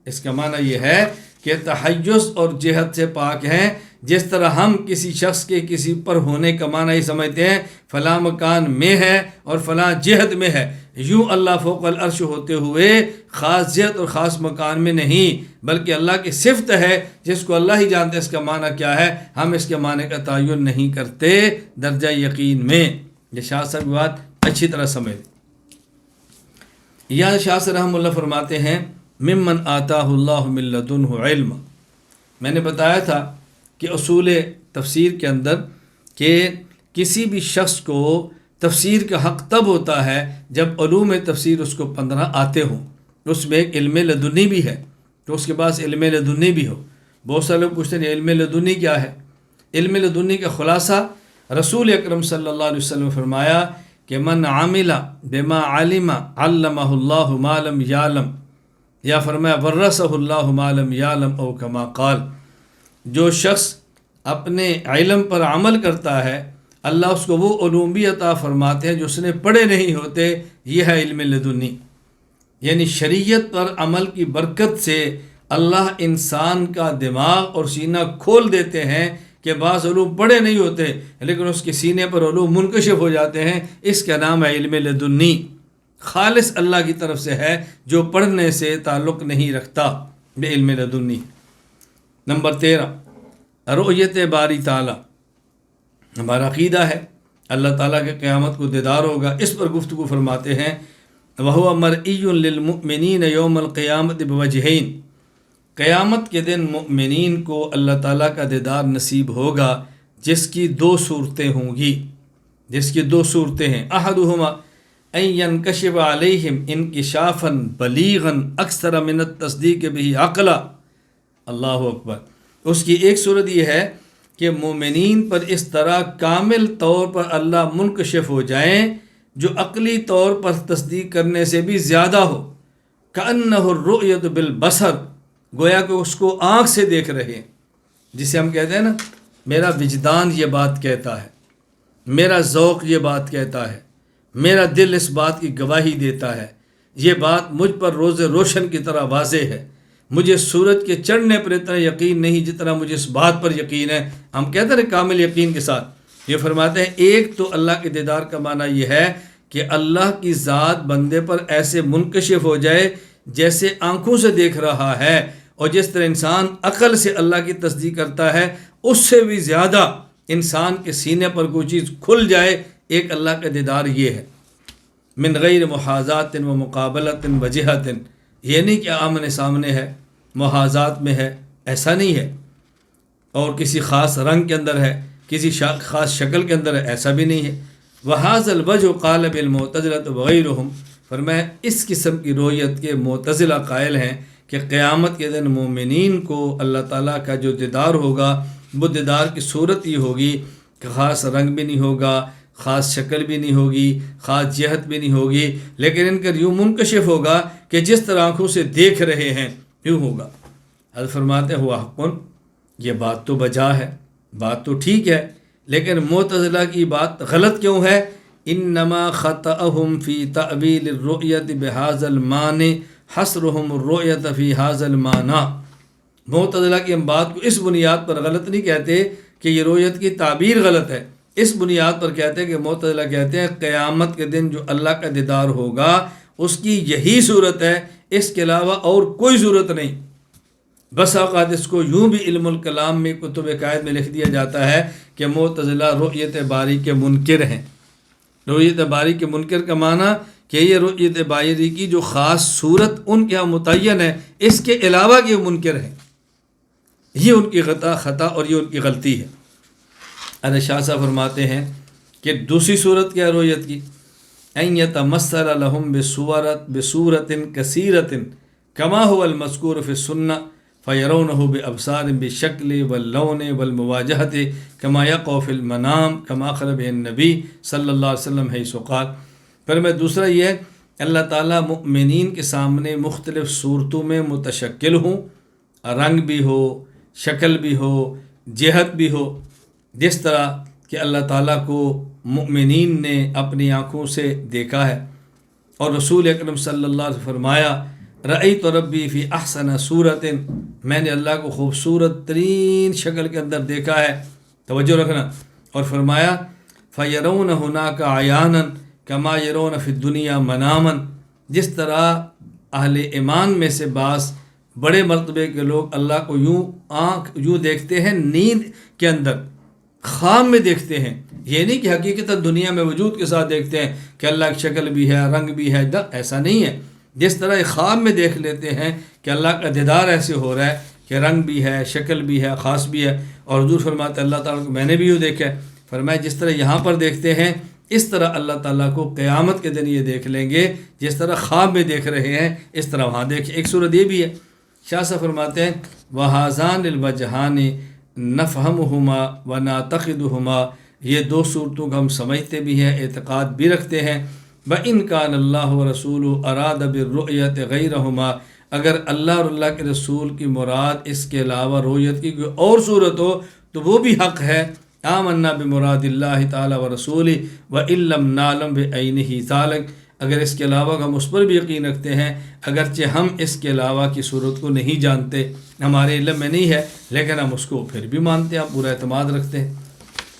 اس کا معنی یہ ہے کہ تحیز اور جہت سے پاک ہیں، جس طرح ہم کسی شخص کے کسی پر ہونے کا معنی ہی سمجھتے ہیں فلاں مکان میں ہے اور فلاں جہت میں ہے، یوں اللہ فوق العرش ہوتے ہوئے خاص جہت اور خاص مکان میں نہیں، بلکہ اللہ کی صفت ہے جس کو اللہ ہی جانتے ہیں اس کا معنی کیا ہے، ہم اس کے معنی کا تعین نہیں کرتے درجہ یقین میں۔ یہ شاہ صاحب کی بات اچھی طرح سمجھ۔ یہاں شاہ صاحب رحمہ اللہ فرماتے ہیں ممن آتاہ اللہ من لدنہ علم۔ میں نے بتایا تھا کہ اصول تفسیر کے اندر کہ کسی بھی شخص کو تفسیر کا حق تب ہوتا ہے جب علوم تفسیر اس کو 15 آتے ہوں، اس میں ایک علم لدنی بھی ہے، تو اس کے پاس علم لدنی بھی ہو۔ بہت سارے لوگ پوچھتے ہیں علم لدنی کیا ہے؟ علم لدنی کا خلاصہ رسول اکرم صلی اللہ علیہ وسلم نے فرمایا کہ من عامل بما علم علمہ اللہ ما لم یعلم، یا فرمایا ورثہ اللہ ما لم یعلم او کما قال، جو شخص اپنے علم پر عمل کرتا ہے اللہ اس کو وہ علوم بھی عطا فرماتے ہیں جو اس نے پڑھے نہیں ہوتے. یہ ہے علم لدنی، یعنی شریعت پر عمل کی برکت سے اللہ انسان کا دماغ اور سینہ کھول دیتے ہیں کہ بعض علوم پڑھے نہیں ہوتے لیکن اس کے سینے پر علوم منکشف ہو جاتے ہیں. اس کا نام ہے علم لدنی، خالص اللہ کی طرف سے ہے جو پڑھنے سے تعلق نہیں رکھتا، بے علم لدنی. نمبر 13 رؤیت باری تعالیٰ. ہمارا عقیدہ ہے اللہ تعالیٰ کے قیامت کو دیدار ہوگا. اس پر گفتگو فرماتے ہیں وَهُوَ مَرْئِيٌّ لِّلْمُؤْمِنِينَ يَوْمَ الْقِيَامَةِ بِوَجْهَيْنِ، قیامت کے دن مؤمنین کو اللہ تعالیٰ کا دیدار نصیب ہوگا جس کی دو صورتیں ہوں گی، جس کی دو صورتیں ہیں. أَحَدُهُمَا أَن يَنْكَشِفَ عَلَيْهِمْ انْكِشَافًا بَلِيغًا أَكْثَرَ مِنَ التَّصْدِيقِ بِهِ عَقْلًا. اللہ اکبر. اس کی ایک صورت یہ ہے کہ مومنین پر اس طرح کامل طور پر اللہ منکشف ہو جائیں جو عقلی طور پر تصدیق کرنے سے بھی زیادہ ہو. كَأَنَّهُ الرُّؤْيَةُ بِالْبَصَرِ، گویا کہ اس کو آنکھ سے دیکھ رہے ہیں، جسے ہم کہتے ہیں نا میرا وجدان یہ بات کہتا ہے، میرا ذوق یہ بات کہتا ہے، میرا دل اس بات کی گواہی دیتا ہے، یہ بات مجھ پر روز روشن کی طرح واضح ہے، مجھے سورج کے چڑھنے پر اتنا یقین نہیں جتنا مجھے اس بات پر یقین ہے. ہم کہتے ہیں کامل یقین کے ساتھ. یہ فرماتے ہیں ایک تو اللہ کے دیدار کا معنی یہ ہے کہ اللہ کی ذات بندے پر ایسے منکشف ہو جائے جیسے آنکھوں سے دیکھ رہا ہے، اور جس طرح انسان عقل سے اللہ کی تصدیق کرتا ہے اس سے بھی زیادہ انسان کے سینے پر کوئی چیز کھل جائے. ایک اللہ کا دیدار یہ ہے. من غیر محاذات و مقابلت و جہت، یہ نہیں کہ آمنے سامنے ہے، محاذات میں ہے، ایسا نہیں ہے، اور کسی خاص رنگ کے اندر ہے، کسی خاص شکل کے اندر ہے، ایسا بھی نہیں ہے. وَهَذَا الْوَجْهُ قَالَ بِالْمُعْتَزِلَةِ وَغَيْرُهُمْ، فرمایا اس قسم کی رؤیت کے معتزلہ قائل ہیں کہ قیامت کے دن مومنین کو اللہ تعالیٰ کا جو دیدار ہوگا وہ دیدار کی صورت یہ ہوگی کہ خاص رنگ بھی نہیں ہوگا، خاص شکل بھی نہیں ہوگی، خاص جہت بھی نہیں ہوگی، لیکن ان کا یوں منکشف ہوگا کہ جس طرح آنکھوں سے دیکھ رہے ہیں یوں ہوگا. حضرت فرماتے ہوا حقن، یہ بات تو بجا ہے، بات تو ٹھیک ہے، لیکن معتزلہ کی بات غلط کیوں ہے؟ انما خطأهم فی تعبیل الرؤیت بہذا المعنی حصرهم الرؤیت فی هذا المعنی. معتزلہ کی ہم بات کو اس بنیاد پر غلط نہیں کہتے کہ یہ رؤیت کی تعبیر غلط ہے، اس بنیاد پر کہتے ہیں کہ معتزلہ کہتے ہیں قیامت کے دن جو اللہ کا دیدار ہوگا اس کی یہی صورت ہے، اس کے علاوہ اور کوئی صورت نہیں. بس اوقات اس کو یوں بھی علم الکلام میں کتب عقائد میں لکھ دیا جاتا ہے کہ معتزلہ رؤیت باری کے منکر ہیں. رؤیت باری کے منکر کا معنی کہ یہ رؤیت باری کی جو خاص صورت ان کے یہاں متعین ہے، اس کے علاوہ کے منکر ہیں. یہ ان کی خطا اور یہ ان کی غلطی ہے. ارے شاہ صاحب فرماتے ہیں کہ دوسری صورت کیا رؤیت کی؟ ان یتمثل لهم بصورت کثیرت کما هو المذکور فی السنہ فیرونه بابصار بالشکل واللون والمواجہۃ کما یقع فی المنام کما اخبر به النبی صلی اللہ علیہ وسلم حیث قال. پھر میں دوسرا یہ ہے اللہ تعالیٰ مؤمنین کے سامنے مختلف صورتوں میں متشکل ہوں، رنگ بھی ہو، شکل بھی ہو، جہت بھی ہو، جس طرح کہ اللہ تعالیٰ کو مؤمنین نے اپنی آنکھوں سے دیکھا ہے. اور رسول اکرم صلی اللہ علیہ وسلم فرمایا رأیت ربی فی احسن صورت، میں نے اللہ کو خوبصورت ترین شکل کے اندر دیکھا ہے. توجہ رکھنا. اور فرمایا فیرون ہناک عیانا کما یرون فی الدنیا مناما، جس طرح اہل ایمان میں سے بعض بڑے مرتبے کے لوگ اللہ کو یوں دیکھتے ہیں نیند کے اندر، خواب میں دیکھتے ہیں. یہ نہیں کہ حقیقت دنیا میں وجود کے ساتھ دیکھتے ہیں کہ اللہ کی شکل بھی ہے، رنگ بھی ہے، ایسا نہیں ہے. جس طرح خواب میں دیکھ لیتے ہیں کہ اللہ کا دیدار ایسے ہو رہا ہے کہ رنگ بھی ہے، شکل بھی ہے، خاص بھی ہے. اور حضور فرماتے اللہ تعالیٰ کو میں نے بھی یوں دیکھا ہے. فرمایا جس طرح یہاں پر دیکھتے ہیں اس طرح اللہ تعالیٰ کو قیامت کے دن یہ دیکھ لیں گے، جس طرح خواب میں دیکھ رہے ہیں اس طرح وہاں دیکھیں. ایک صورت یہ بھی ہے. شاہ صاحب فرماتے ہیں وَهَذَانِ الْوَجْهَانِ نَفْهَمُهُمَا وَنَعْتَقِدُهُمَا یہ دو صورتوں کو ہم سمجھتے بھی ہیں، اعتقاد بھی رکھتے ہیں۔ وَإِن كَانَ اللَّهُ وَرَسُولُهُ أَرَادَ بِالرُّؤْيَةِ غَيْرَهُمَا، اگر اللہ اور اللہ کے رسول کی مراد اس کے علاوہ رؤیت کی کوئی اور صورت ہو تو وہ بھی حق ہے۔ آمنا بمراد اللہ تعالیٰ ورسولہ وَإِن لَّمْ نَعْلَمْ بِعَيْنِهِ ذَلِكَ، اگر اس کے علاوہ ہم اس پر بھی یقین رکھتے ہیں، اگرچہ ہم اس کے علاوہ کی صورت کو نہیں جانتے، ہمارے علم میں نہیں ہے، لیکن ہم اس کو پھر بھی مانتے ہیں، ہم پورا اعتماد رکھتے ہیں۔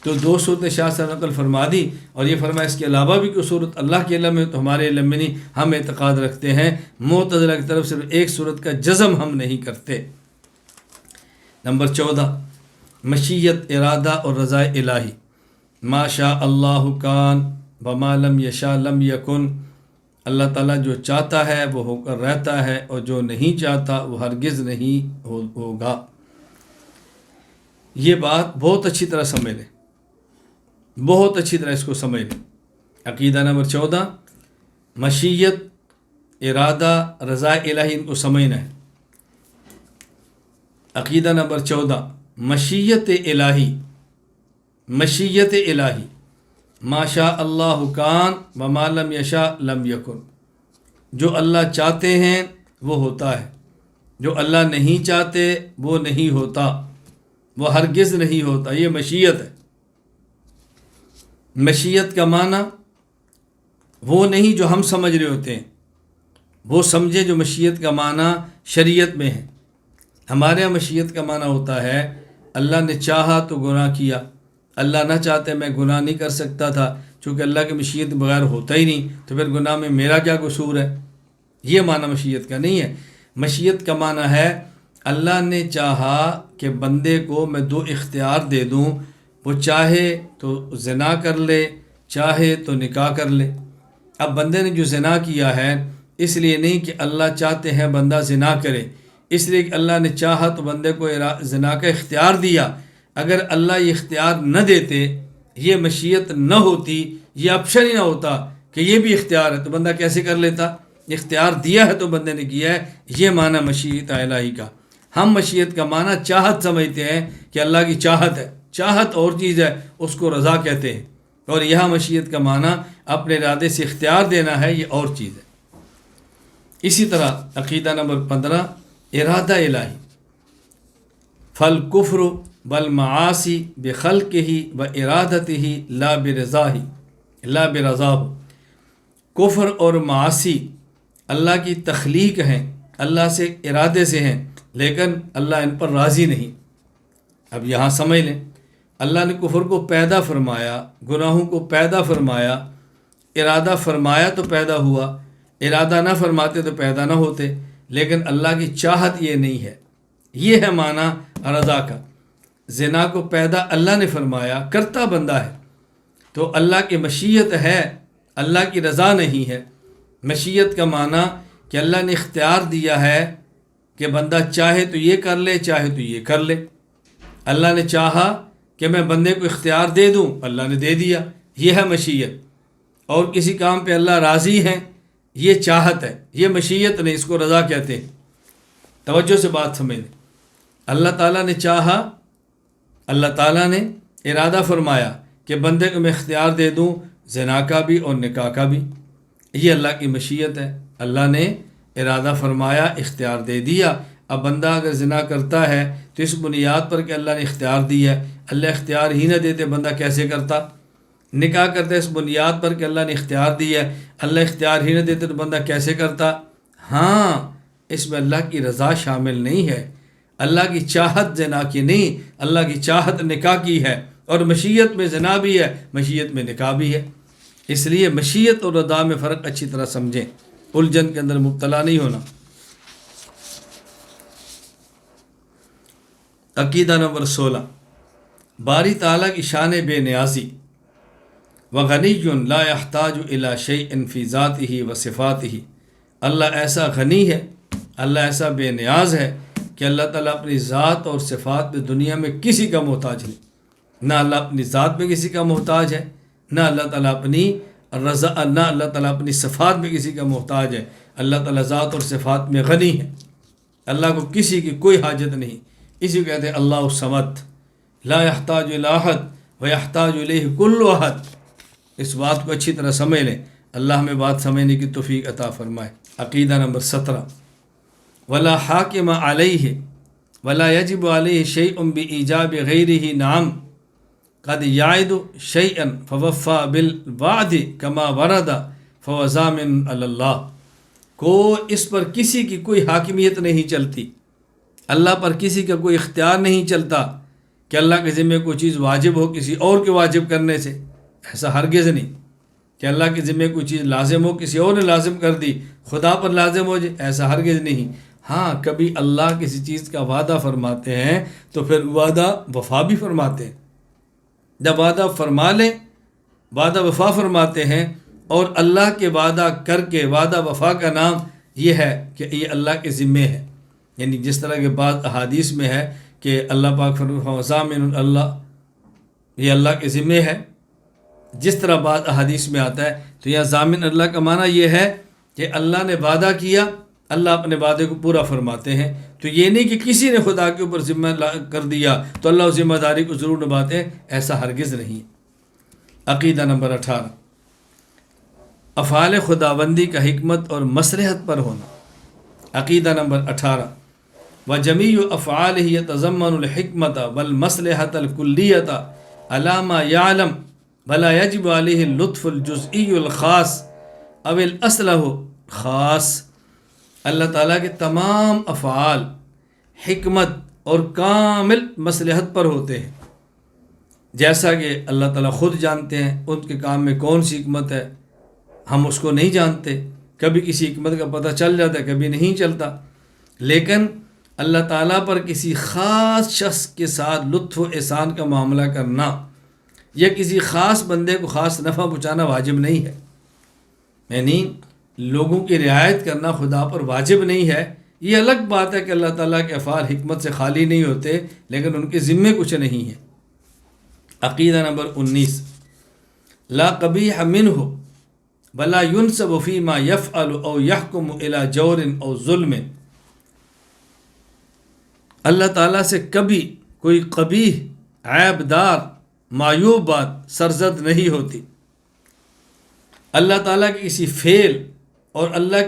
تو دو صورتیں شاہ صاحب نقل فرما دی، اور یہ فرمایا اس کے علاوہ بھی کوئی صورت اللہ کے علم میں تو ہمارے علم میں نہیں، ہم اعتقاد رکھتے ہیں۔ معتزلہ کی طرف صرف ایک صورت کا جزم ہم نہیں کرتے۔ نمبر 14، مشیت، ارادہ اور رضا الہی۔ ما شاء اللہ کان وما لم یشاء لم یکن، اللہ تعالیٰ جو چاہتا ہے وہ ہو کر رہتا ہے، اور جو نہیں چاہتا وہ ہرگز نہیں ہوگا۔ یہ بات بہت اچھی طرح سمجھ لیں، بہت اچھی طرح اس کو سمجھ لیں۔ عقیدہ نمبر 14، مشیت، ارادہ، رضا الہی، ان کو سمجھنا ہے۔ عقیدہ نمبر 14، مشیت الہی، مشیت الہی، ما شاء اللہ کان وما لم یشاء لم یکن، جو اللہ چاہتے ہیں وہ ہوتا ہے، جو اللہ نہیں چاہتے وہ نہیں ہوتا، وہ ہرگز نہیں ہوتا۔ یہ مشیت ہے۔ مشیت کا معنی وہ نہیں جو ہم سمجھ رہے ہوتے ہیں، وہ سمجھے جو مشیت کا معنی شریعت میں ہے۔ ہمارے یہاں مشیت کا معنی ہوتا ہے اللہ نے چاہا تو گناہ کیا، اللہ نہ چاہتے میں گناہ نہیں کر سکتا تھا، چونکہ اللہ کی مشیت بغیر ہوتا ہی نہیں، تو پھر گناہ میں میرا کیا قصور ہے؟ یہ معنی مشیت کا نہیں ہے۔ مشیت کا معنی ہے اللہ نے چاہا کہ بندے کو میں دو اختیار دے دوں، وہ چاہے تو زنا کر لے، چاہے تو نکاح کر لے۔ اب بندے نے جو زنا کیا ہے، اس لیے نہیں کہ اللہ چاہتے ہیں بندہ زنا کرے، اس لیے کہ اللہ نے چاہا تو بندے کو زنا کا اختیار دیا۔ اگر اللہ یہ اختیار نہ دیتے، یہ مشیت نہ ہوتی، یہ آپشن ہی نہ ہوتا کہ یہ بھی اختیار ہے، تو بندہ کیسے کر لیتا؟ اختیار دیا ہے تو بندے نے کیا ہے۔ یہ معنی مشیت الہی کا۔ ہم مشیت کا معنی چاہت سمجھتے ہیں کہ اللہ کی چاہت ہے، چاہت اور چیز ہے، اس کو رضا کہتے ہیں، اور یہاں مشیت کا معنی اپنے ارادے سے اختیار دینا ہے، یہ اور چیز ہے۔ اسی طرح عقیدہ نمبر 15، ارادہ الہی۔ فالکفر والمعاصی بخلقہ و ارادتہ لا برضاہ، لا برضاہ۔ کفر اور معاصی اللہ کی تخلیق ہیں، اللہ سے ارادے سے ہیں، لیکن اللہ ان پر راضی نہیں۔ اب یہاں سمجھ لیں، اللہ نے کفر کو پیدا فرمایا، گناہوں کو پیدا فرمایا، ارادہ فرمایا تو پیدا ہوا، ارادہ نہ فرماتے تو پیدا نہ ہوتے، لیکن اللہ کی چاہت یہ نہیں ہے۔ یہ ہے معنی رضا کا۔ زنا کو پیدا اللہ نے فرمایا، کرتا بندہ ہے، تو اللہ کی مشیت ہے، اللہ کی رضا نہیں ہے۔ مشیت کا معنی کہ اللہ نے اختیار دیا ہے کہ بندہ چاہے تو یہ کر لے، چاہے تو یہ کر لے۔ اللہ نے چاہا کہ میں بندے کو اختیار دے دوں، اللہ نے دے دیا، یہ ہے مشیت۔ اور کسی کام پہ اللہ راضی ہیں، یہ چاہت ہے، یہ مشیت نہیں، اس کو رضا کہتے ہیں۔ توجہ سے بات سمجھ لیں، اللہ تعالیٰ نے چاہا، اللہ تعالیٰ نے ارادہ فرمایا کہ بندے کو میں اختیار دے دوں زنا کا بھی اور نکاح کا بھی، یہ اللہ کی مشیت ہے۔ اللہ نے ارادہ فرمایا، اختیار دے دیا۔ اب بندہ اگر زنا کرتا ہے تو اس بنیاد پر کہ اللہ نے اختیار دیا ہے، اللہ اختیار ہی نہ دیتے بندہ کیسے کرتا؟ نکاح کرتا ہے اس بنیاد پر کہ اللہ نے اختیار دیا ہے، اللہ اختیار ہی نہ دیتے تو بندہ کیسے کرتا؟ ہاں، اس میں اللہ کی رضا شامل نہیں ہے، اللہ کی چاہت زنا کی نہیں، اللہ کی چاہت نکاح کی ہے، اور مشیت میں زنا بھی ہے، مشیت میں نکاح بھی ہے۔ اس لیے مشیت اور رضا میں فرق اچھی طرح سمجھیں، الجھن کے اندر مبتلا نہیں ہونا۔ عقیدہ نمبر 16، باری تعالیٰ کی شان بے نیازی۔ وغنی لا يحتاج الى شيء في ذاته وصفاته، اللہ ایسا غنی ہے، اللہ ایسا بے نیاز ہے کہ اللہ تعالیٰ اپنی ذات اور صفات میں دنیا میں کسی کا محتاج نہیں۔ نہ اللہ اپنی ذات میں کسی کا محتاج ہے، نہ اللہ تعالیٰ اپنی رضا، نہ اللہ تعالیٰ اپنی صفات میں کسی کا محتاج ہے۔ اللہ تعالیٰ ذات اور صفات میں غنی ہے، اللہ کو کسی کی کوئی حاجت نہیں۔ اسی کو کہتے ہیں اللہ الصمد، لا يحتاج الى احد، وَيَحْتَاجُ إِلَيْهِ كُلُّ أَحَدٍ. اس بات کو اچھی طرح سمجھ لیں، اللہ ہمیں بات سمجھنے کی توفیق عطا فرمائے. عقیدہ نمبر 17. وَلَا حَاكِمَ عَلَيْهِ وَلَا يَجِبُ عَلَيْهِ شَيْءٌ بِإِيجَابِ غَيْرِهِ. نعم قد يعد شيئا فوفى بالوعد كما ورد فهو ضامن على اللہ. کو اس پر کسی کی کوئی حاکمیت نہیں چلتی، اللہ پر کسی کا کوئی اختیار نہیں چلتا کہ اللہ کے ذمے کوئی چیز واجب ہو کسی اور کے واجب کرنے سے. ایسا ہرگز نہیں کہ اللہ کے ذمے کوئی چیز لازم ہو کسی اور نے لازم کر دی خدا پر لازم ہو جائے، ایسا ہرگز نہیں. ہاں کبھی اللہ کسی چیز کا وعدہ فرماتے ہیں تو پھر وعدہ وفا بھی فرماتے ہیں. جب وعدہ فرما لیں وعدہ وفا فرماتے ہیں، اور اللہ کے وعدہ کر کے وعدہ وفا کا نام یہ ہے کہ یہ اللہ کے ذمے ہے. یعنی جس طرح کے بعض احادیث میں ہے کہ اللہ پاک فرماتے ضامن اللہ، یہ اللہ کے ذمے ہے. جس طرح بعض احادیث میں آتا ہے تو یہ ضامن اللہ کا معنی یہ ہے کہ اللہ نے وعدہ کیا، اللہ اپنے وعدے کو پورا فرماتے ہیں. تو یہ نہیں کہ کسی نے خدا کے اوپر ذمہ کر دیا تو اللہ اس ذمہ داری کو ضرور نبھاتے ہیں، ایسا ہرگز نہیں. عقیدہ نمبر 18. افعال خداوندی کا حکمت اور مصلحت پر ہونا. عقیدہ نمبر 18. وجمیع افعالہ یتضمن الحکمت والمصلحت الکلیۃ علی ما یعلم ولا یجب علیہ اللطف الجزئی الخاص او الاصلح خاص. اللہ تعالیٰ کے تمام افعال حکمت اور کامل مصلحت پر ہوتے ہیں، جیسا کہ اللہ تعالیٰ خود جانتے ہیں ان کے کام میں کون سی حکمت ہے. ہم اس کو نہیں جانتے، کبھی کسی حکمت کا پتہ چل جاتا ہے کبھی نہیں چلتا. لیکن اللہ تعالیٰ پر کسی خاص شخص کے ساتھ لطف و احسان کا معاملہ کرنا یا کسی خاص بندے کو خاص نفع پہنچانا واجب نہیں ہے. یعنی لوگوں کی رعایت کرنا خدا پر واجب نہیں ہے. یہ الگ بات ہے کہ اللہ تعالیٰ کے افعال حکمت سے خالی نہیں ہوتے، لیکن ان کے ذمے کچھ نہیں ہے. عقیدہ نمبر 19. لا قبیح منہ ولا ينسب فيما يفعل او يحكم الى جور او ظلم. اللہ تعالیٰ سے کبھی کوئی قبیح، عیب دار، معیوب بات سرزد نہیں ہوتی. اللہ تعالیٰ کے کسی فعل اور اللہ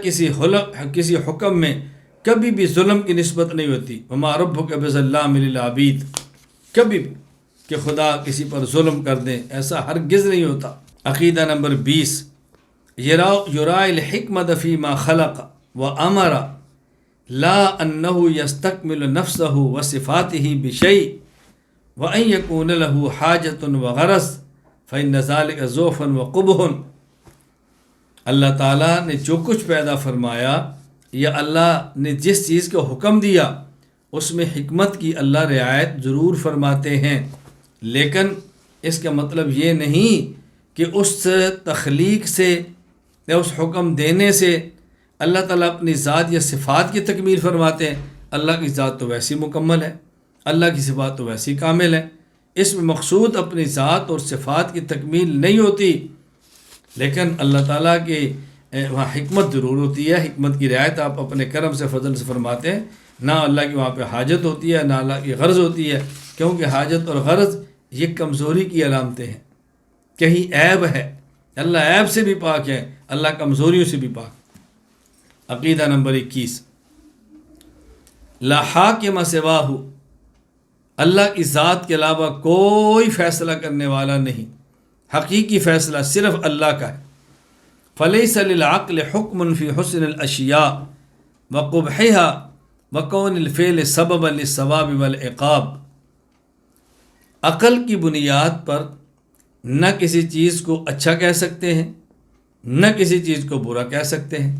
کسی حکم میں کبھی بھی ظلم کی نسبت نہیں ہوتی. وما ربک بظلام للعبید. کبھی بھی کہ خدا کسی پر ظلم کر دیں، ایسا ہرگز نہیں ہوتا. عقیدہ نمبر 20. یرائی الحکمت فیما خلق وامر لا انہ یستکمل نفسہ وصفاتہ بشیء وان یکون لہ حاجۃ وغرض فإن ذلک ضعف وقبح. اللہ تعالیٰ نے جو کچھ پیدا فرمایا یا اللہ نے جس چیز کا حکم دیا اس میں حکمت کی اللہ رعایت ضرور فرماتے ہیں، لیکن اس کا مطلب یہ نہیں کہ اس تخلیق سے یا اس حکم دینے سے اللہ تعالیٰ اپنی ذات یا صفات کی تکمیل فرماتے ہیں. اللہ کی ذات تو ویسی مکمل ہے، اللہ کی صفات تو ویسی کامل ہے. اس میں مقصود اپنی ذات اور صفات کی تکمیل نہیں ہوتی، لیکن اللہ تعالیٰ کی وہاں حکمت ضرور ہوتی ہے. حکمت کی رعایت آپ اپنے کرم سے فضل سے فرماتے ہیں. نہ اللہ کی وہاں پہ حاجت ہوتی ہے نہ اللہ کی غرض ہوتی ہے، کیونکہ حاجت اور غرض یہ کمزوری کی علامتیں ہیں. کہیں عیب ہے، اللہ عیب سے بھی پاک ہے، اللہ کمزوریوں سے بھی پاک. عقیدہ نمبر 21. لا حاکم سواہ. اللہ کی ذات کے علاوہ کوئی فیصلہ کرنے والا نہیں. حقیقی فیصلہ صرف اللہ کا ہے. فلیس للعقل حکم فی حسن الاشیاء وقبحها وکون الفعل سببا للثواب والعقاب. عقل کی بنیاد پر نہ کسی چیز کو اچھا کہہ سکتے ہیں نہ کسی چیز کو برا کہہ سکتے ہیں.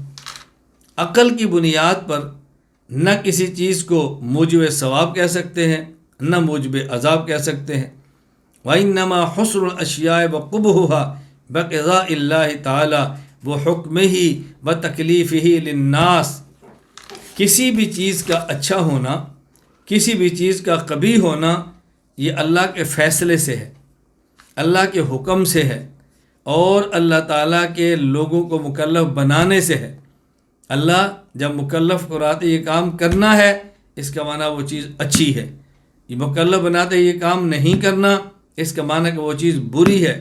عقل کی بنیاد پر نہ کسی چیز کو موجب ثواب کہہ سکتے ہیں نہ موجب عذاب کہہ سکتے ہیں. وَإِنَّمَا حُسْنُ الْأَشْيَاءِ وَقُبْحُهَا بِقَضَاءِ اللَّهِ تَعَالَى وَحُكْمِهِ وَتَكْلِيفِهِ لِلنَّاسِ. کسی بھی چیز کا اچھا ہونا، کسی بھی چیز کا قبیح ہونا، یہ اللہ کے فیصلے سے ہے، اللہ کے حکم سے ہے، اور اللہ تعالیٰ کے لوگوں کو مکلف بنانے سے ہے. اللہ جب مکلف کراتے یہ کام کرنا ہے، اس کا معنی وہ چیز اچھی ہے. یہ مکلف بناتے یہ کام نہیں کرنا اس کا معنی کہ وہ چیز بری ہے.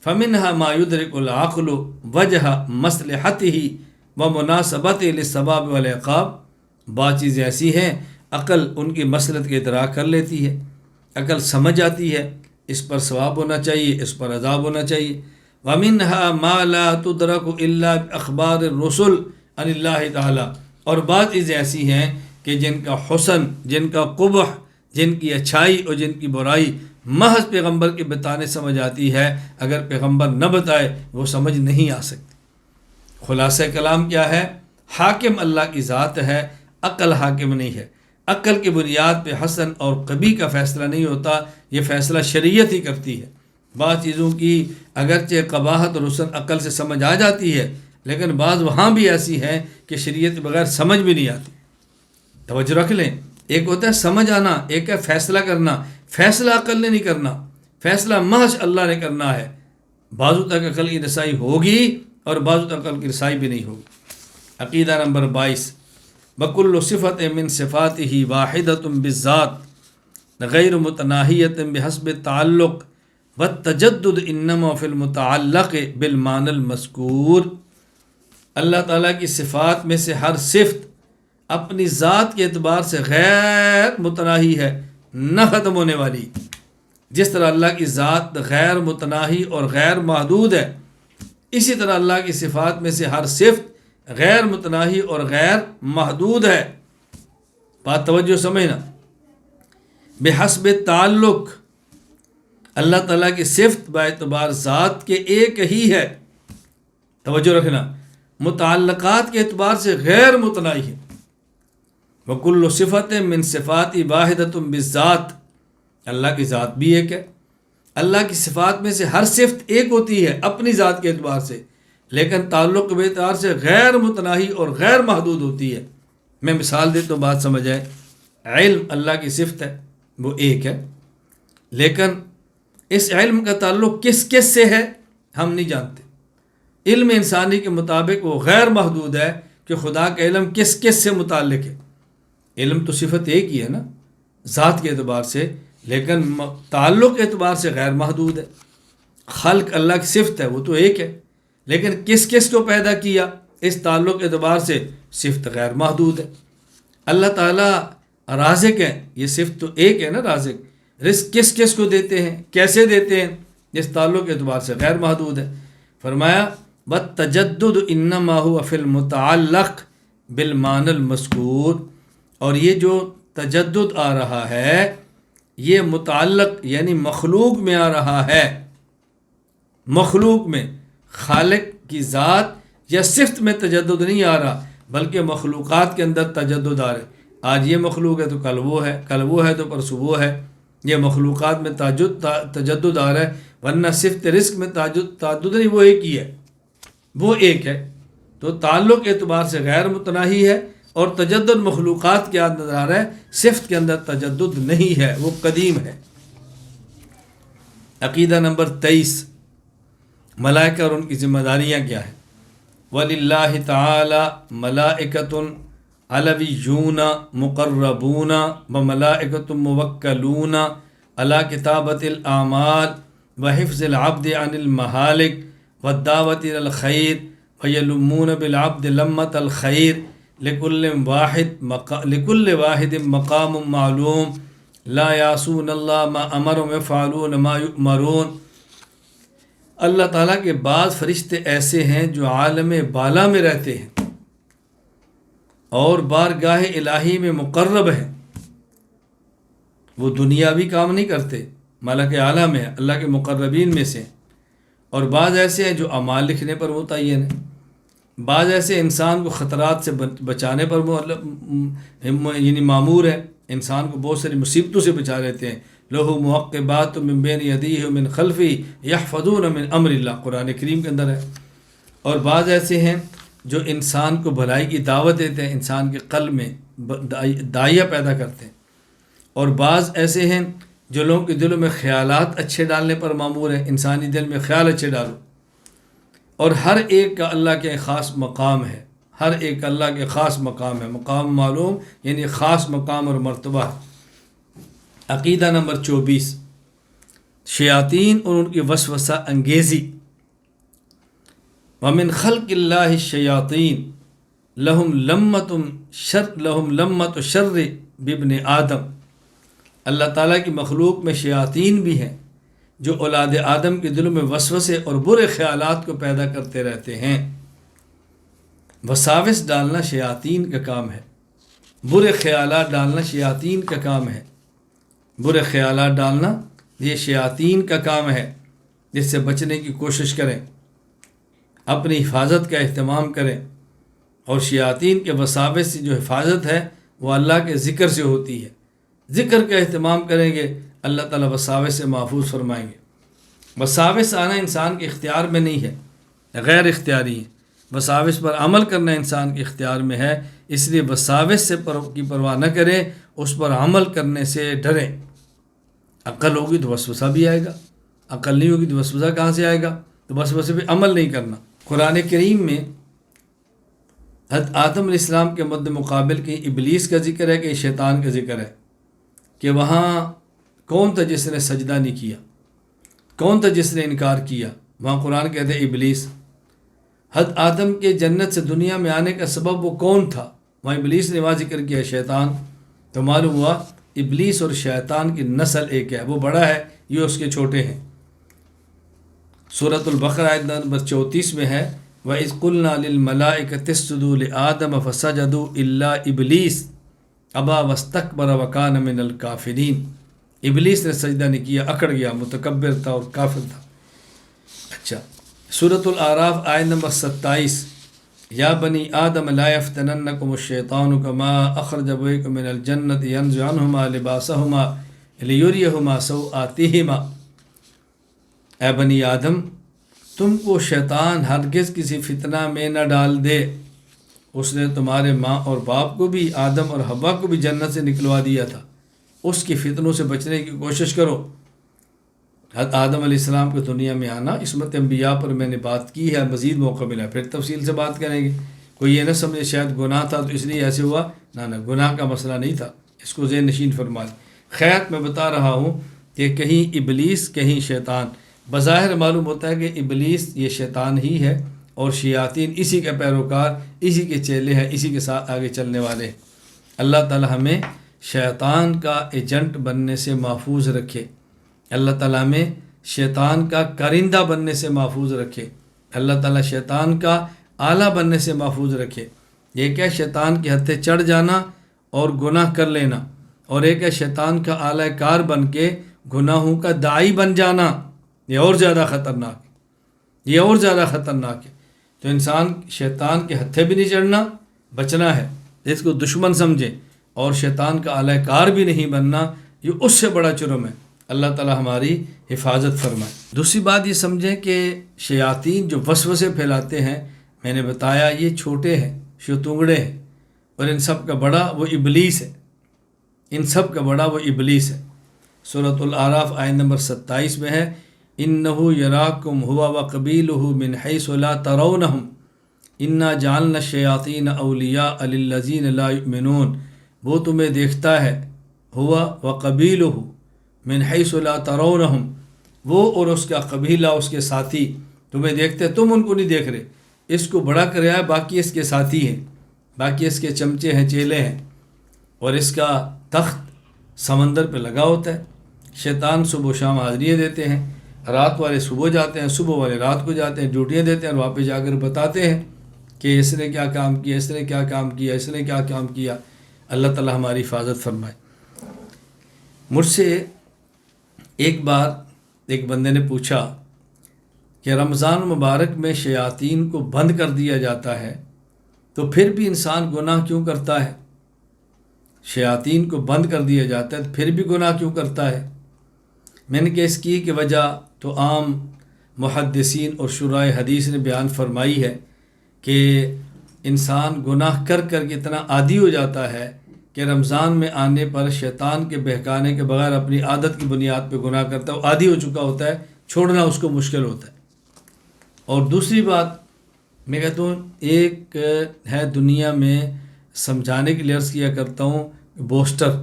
فمنها ما يدرك العقل وجہ مصلحته ومناسبته للثواب والعقاب. بعض چیزیں ایسی ہیں عقل ان کی مصلحت کے ادراک کر لیتی ہے، عقل سمجھ آتی ہے اس پر ثواب ہونا چاہیے، اس پر عذاب ہونا چاہیے. ومنها ما لا تدرك الا باخبار الرسل عن اللہ تعالی. اور بعض چیزیں ایسی ہیں کہ جن کا حسن، جن کا قبح، جن کی اچھائی اور جن کی برائی محض پیغمبر کے بتانے سمجھ آتی ہے، اگر پیغمبر نہ بتائے وہ سمجھ نہیں آ سکتی. خلاصہ کلام کیا ہے؟ حاکم اللہ کی ذات ہے، عقل حاکم نہیں ہے. عقل کی بنیاد پہ حسن اور قبیح کا فیصلہ نہیں ہوتا، یہ فیصلہ شریعت ہی کرتی ہے. بعض چیزوں کی اگرچہ قباحت اور حسن عقل سے سمجھ آ جاتی ہے، لیکن بعض وہاں بھی ایسی ہیں کہ شریعت کے بغیر سمجھ بھی نہیں آتی. توجہ رکھ لیں، ایک ہوتا ہے سمجھ آنا، ایک ہے فیصلہ کرنا. فیصلہ عقل نے نہیں کرنا، فیصلہ محض اللہ نے کرنا ہے. بعضوں تک عقل کی رسائی ہوگی اور بعضوں تک عقل کی رسائی بھی نہیں ہوگی. عقیدہ نمبر 22. بکل صفت من صفاته واحدۃ بالذات غیر متناہیۃ بحسب تعلق والتجدد انما فی المتعلق بالمعنی المذکور. اللہ تعالیٰ کی صفات میں سے ہر صفت اپنی ذات کے اعتبار سے غیر متناہی ہے، نہ ختم ہونے والی. جس طرح اللہ کی ذات غیر متناہی اور غیر محدود ہے، اسی طرح اللہ کی صفات میں سے ہر صفت غیر متناہی اور غیر محدود ہے. بات توجہ سمجھنا. بحسب تعلق، اللہ تعالیٰ کی صفت باعتبار ذات کے ایک ہی ہے. توجہ رکھنا، متعلقات کے اعتبار سے غیر متناہی ہے. وکل صفت من صفات واحدۃ بالذات، اللہ کی ذات بھی ایک ہے. اللہ کی صفات میں سے ہر صفت ایک ہوتی ہے اپنی ذات کے اعتبار سے، لیکن تعلق کے اعتبار سے غیر متناہی اور غیر محدود ہوتی ہے. میں مثال دیتا ہوں بات سمجھ آئے. علم اللہ کی صفت ہے، وہ ایک ہے، لیکن اس علم کا تعلق کس کس سے ہے ہم نہیں جانتے. علم انسانی کے مطابق وہ غیر محدود ہے کہ خدا کا علم کس کس سے متعلق ہے. علم تو صفت ایک ہی ہے نا ذات کے اعتبار سے، لیکن تعلق کے اعتبار سے غیر محدود ہے. خلق اللہ کی صفت ہے، وہ تو ایک ہے، لیکن کس کس کو پیدا کیا اس تعلق کے اعتبار سے صفت غیر محدود ہے. اللہ تعالیٰ رازق ہے، یہ صفت تو ایک ہے نا رازق. رزق کس کس کو دیتے ہیں، کیسے دیتے ہیں، اس تعلق کے اعتبار سے غیر محدود ہے. فرمایا والتجدد انما هو فی المتعلق بالمعنی المذکور. اور یہ جو تجدد آ رہا ہے یہ متعلق یعنی مخلوق میں آ رہا ہے. مخلوق میں خالق کی ذات یا صفت میں تجدد نہیں آ رہا، بلکہ مخلوقات کے اندر تجدد آ رہا ہے. آج یہ مخلوق ہے تو کل وہ ہے، کل وہ ہے تو پرسوں وہ ہے. یہ مخلوقات میں تجدد آ رہا ہے، ورنہ صفت رزق میں تعدد نہیں، وہ ایک ہی ہے، وہ ایک ہے. تو تعلق کے اعتبار سے غیر متناہی ہے اور تجدد مخلوقات کے یاد نظر آ رہا ہے. صفت کے اندر تجدد نہیں ہے، وہ قدیم ہے. عقیدہ نمبر 23. ملائکہ اور ان کی ذمہ داریاں کیا ہیں؟ وَلِلَّهِ تَعَالَى مَلَائِكَةٌ عَلَوِيُّونَ مُقَرَّبُونَ وَمَلَائِكَةٌ مُوَكَّلُونَ عَلَى كِتَابَةِ الْأَعْمَالِ وَحِفْظِ الْعَبْدِ عَنِ الْمَهَالِكِ وَالدَّعْوَةِ إِلَى الْخَيْرِ وَيَلُمُّونَ بِالْعَبْدِ لَمَّةَ الْخَيْرِ لِكُلِّ وَاحِدٍ مَقَامٌ مَعْلُومٌ لَا يَعْصُونَ اللَّهَ مَا أَمَرَهُمْ وَيَفْعَلُونَ مَا يُؤْمَرُونَ. اللہ تعالیٰ کے بعض فرشتے ایسے ہیں جو عالم بالا میں رہتے ہیں اور بارگاہ الہی میں مقرب ہیں. وہ دنیاوی کام نہیں کرتے، ملک اعلیٰ میں اللہ کے مقربین میں سے. اور بعض ایسے ہیں جو اعمال لکھنے پر متعین ہیں، بعض ایسے انسان کو خطرات سے بچانے پر یعنی معمور ہے، انسان کو بہت ساری مصیبتوں سے بچا لیتے ہیں. لہو معقبات من بین یدیہ من خلفی یحفظون من امر اللہ، قرآن کریم کے اندر ہے. اور بعض ایسے ہیں جو انسان کو بھلائی کی دعوت دیتے ہیں، انسان کے قلب میں داعیہ پیدا کرتے ہیں. اور بعض ایسے ہیں جو لوگوں کے دلوں میں خیالات اچھے ڈالنے پر مامور ہیں، انسانی دل میں خیال اچھے ڈالو. اور ہر ایک کا اللہ کے خاص مقام ہے، ہر ایک اللہ کے خاص مقام ہے. مقام معلوم یعنی خاص مقام اور مرتبہ. عقیدہ نمبر 24. شیاطین اور ان کی وسوسہ انگیزی. ومن خلق اللہ الشیاطین لہم لمۃ شر بابن آدم. اللہ تعالیٰ کی مخلوق میں شیاطین بھی ہیں جو اولاد آدم کے دلوں میں وسوسے اور برے خیالات کو پیدا کرتے رہتے ہیں. وساوس ڈالنا شیاطین کا کام ہے، برے خیالات ڈالنا شیاطین کا کام ہے. برے خیالات ڈالنا یہ شیاطین کا کام ہے. جس سے بچنے کی کوشش کریں، اپنی حفاظت کا اہتمام کریں. اور شیاطین کے وساوس سے جو حفاظت ہے وہ اللہ کے ذکر سے ہوتی ہے. ذکر کا اہتمام کریں گے اللہ تعالیٰ وساوس سے محفوظ فرمائیں گے. وساوس آنا انسان کے اختیار میں نہیں ہے، غیر اختیاری ہے. وساوس پر عمل کرنا انسان کے اختیار میں ہے. اس لیے وساوس سے کی پرواہ نہ کریں، اس پر عمل کرنے سے ڈریں. عقل ہوگی تو وسوسہ بھی آئے گا، عقل نہیں ہوگی تو وسوسہ کہاں سے آئے گا؟ تو وسوسے پہ عمل نہیں کرنا. قرآن کریم میں حضرت آدم علیہ السلام کے مد مقابل کہیں ابلیس کا ذکر ہے، کہ شیطان کا ذکر ہے. کہ وہاں کون تھا جس نے سجدہ نہیں کیا؟ کون تھا جس نے انکار کیا؟ وہاں قرآن کہتے ہیں ابلیس. حضرت آدم کے جنت سے دنیا میں آنے کا سبب وہ کون تھا؟ وہاں ابلیس نے وہاں ذکر کیا شیطان. تو معلوم ہوا ابلیس اور شیطان کی نسل ایک ہے، وہ بڑا ہے، یہ اس کے چھوٹے ہیں. سورۃ البقرہ آیت نمبر 34 میں ہے وَإِذْ قُلْنَا لِلْمَلَائِكَةِ اسْجُدُوا لِآدَمَ فَسَجَدُوا إِلَّا إِبْلِيسَ أَبَىٰ وَاسْتَكْبَرَ وَكَانَ مِنَ الْكَافِرِينَ. ابلیس نے سجدہ نہیں کیا، اکڑ گیا، متکبر تھا اور کافر تھا. اچھا، سورۃ الاعراف آیت نمبر 27 یا بنی آدم لا یفتننکم الشیطان کما اخرج ابویکم من الجنۃ ینزع عنہما لباسہما لیریہما سوآتہما. اے بنی آدم، تم کو شیطان ہرگز کسی فتنہ میں نہ ڈال دے. اس نے تمہارے ماں اور باپ کو بھی، آدم اور حوا کو بھی جنت سے نکلوا دیا تھا. اس کی فتنوں سے بچنے کی کوشش کرو. حضرت آدم علیہ السلام کو دنیا میں آنا، عصمت انبیاء پر میں نے بات کی ہے، مزید موقع ملا پھر تفصیل سے بات کریں گے. کوئی یہ نہ سمجھے شاید گناہ تھا تو اس لیے ایسے ہوا، نہ گناہ کا مسئلہ نہیں تھا. اس کو ذہن نشین فرما لیں. خیر، میں بتا رہا ہوں کہ کہیں ابلیس کہیں شیطان. بظاہر معلوم ہوتا ہے کہ ابلیس یہ شیطان ہی ہے اور شیاطین اسی کے پیروکار، اسی کے چیلے ہیں، اسی کے ساتھ آگے چلنے والے ہیں. اللہ تعالی ہمیں شیطان کا ایجنٹ بننے سے محفوظ رکھے. اللہ تعالیٰ ہمیں شیطان کا کارندہ بننے سے محفوظ رکھے. اللہ تعالیٰ شیطان کا آلہ بننے سے محفوظ رکھے. یہ کیا شیطان کے ہتھے چڑھ جانا اور گناہ کر لینا، اور ایک ہے شیطان کا آلہ کار بن کے گناہوں کا داعی بن جانا. یہ اور زیادہ خطرناک ہے، یہ اور زیادہ خطرناک ہے. تو انسان شیطان کے ہتھے بھی نہیں چڑھنا، بچنا ہے، اس کو دشمن سمجھے، اور شیطان کا آلہ کار بھی نہیں بننا. یہ اس سے بڑا جرم ہے. اللہ تعالی ہماری حفاظت فرمائے. دوسری بات یہ سمجھیں کہ شیاطین جو وسوسے پھیلاتے ہیں، میں نے بتایا یہ چھوٹے ہیں، شتونگڑے ہیں، اور ان سب کا بڑا وہ ابلیس ہے. ان سب کا بڑا وہ ابلیس ہے. سورۃ الاعراف آیت نمبر 27 میں ہے اِنَّهُ يَرَاكُمْ هُوَ وَقَبِيلُهُ مِنْ حَيْثُ لَا تَرَوْنَهُمْ إِنَّا جَعَلْنَا الشَّيَاطِينَ أَوْلِيَاءَ لِلَّذِينَ لَا يُؤْمِنُونَ. وہ تمہیں دیکھتا ہے، ہوا وقبیلہ من حیث لا ترونہم، وہ اور اس کا قبیلہ، اس کے ساتھی تمہیں دیکھتے، تم ان کو نہیں دیکھ رہے. اس کو بڑا کریا ہے، باقی اس کے ساتھی ہیں، باقی اس کے چمچے ہیں، چیلے ہیں. اور اس کا تخت سمندر پہ لگا ہوتا ہے. شیطان صبح و شام حاضریاں دیتے ہیں، رات والے صبح جاتے ہیں، صبح والے رات کو جاتے ہیں، ڈیوٹیاں دیتے ہیں، اور واپس جا کر بتاتے ہیں کہ اس نے کیا کام کیا، اس نے کیا کام کیا، اس نے کیا کام کیا. اللہ تعالی ہماری حفاظت فرمائے. مجھ سے ایک بار ایک بندے نے پوچھا کہ رمضان مبارک میں شیاطین کو بند کر دیا جاتا ہے تو پھر بھی انسان گناہ کیوں کرتا ہے؟ شیاطین کو بند کر دیا جاتا ہے تو پھر بھی گناہ کیوں کرتا ہے؟ میں نے کہ اس کی وجہ تو عام محدثین اور شرائع حدیث نے بیان فرمائی ہے کہ انسان گناہ کر کر کے اتنا عادی ہو جاتا ہے کہ رمضان میں آنے پر شیطان کے بہکانے کے بغیر اپنی عادت کی بنیاد پہ گناہ کرتا ہے. وہ عادی ہو چکا ہوتا ہے، چھوڑنا اس کو مشکل ہوتا ہے. اور دوسری بات میں کہتا ہوں، ایک ہے دنیا میں سمجھانے کے لیے عرض کیا کرتا ہوں، بوسٹر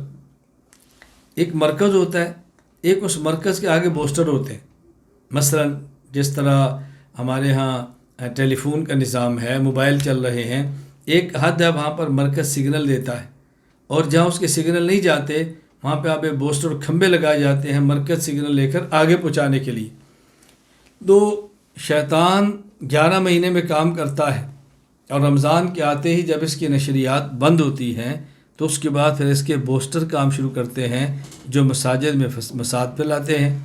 ایک مرکز ہوتا ہے ایک اس مرکز کے آگے بوسٹر ہوتے ہیں. مثلا جس طرح ہمارے ہاں ٹیلی فون کا نظام ہے، موبائل چل رہے ہیں، ایک حد ہے وہاں پر مرکز سگنل دیتا ہے، اور جہاں اس کے سگنل نہیں جاتے وہاں پہ آپ بوسٹر کھمبے لگائے جاتے ہیں مرکز سگنل لے کر آگے پہنچانے کے لیے. تو شیطان 11 مہینے میں کام کرتا ہے، اور رمضان کے آتے ہی جب اس کی نشریات بند ہوتی ہیں تو اس کے بعد پھر اس کے بوسٹر کام شروع کرتے ہیں جو مساجد میں فساد پھیلاتے ہیں،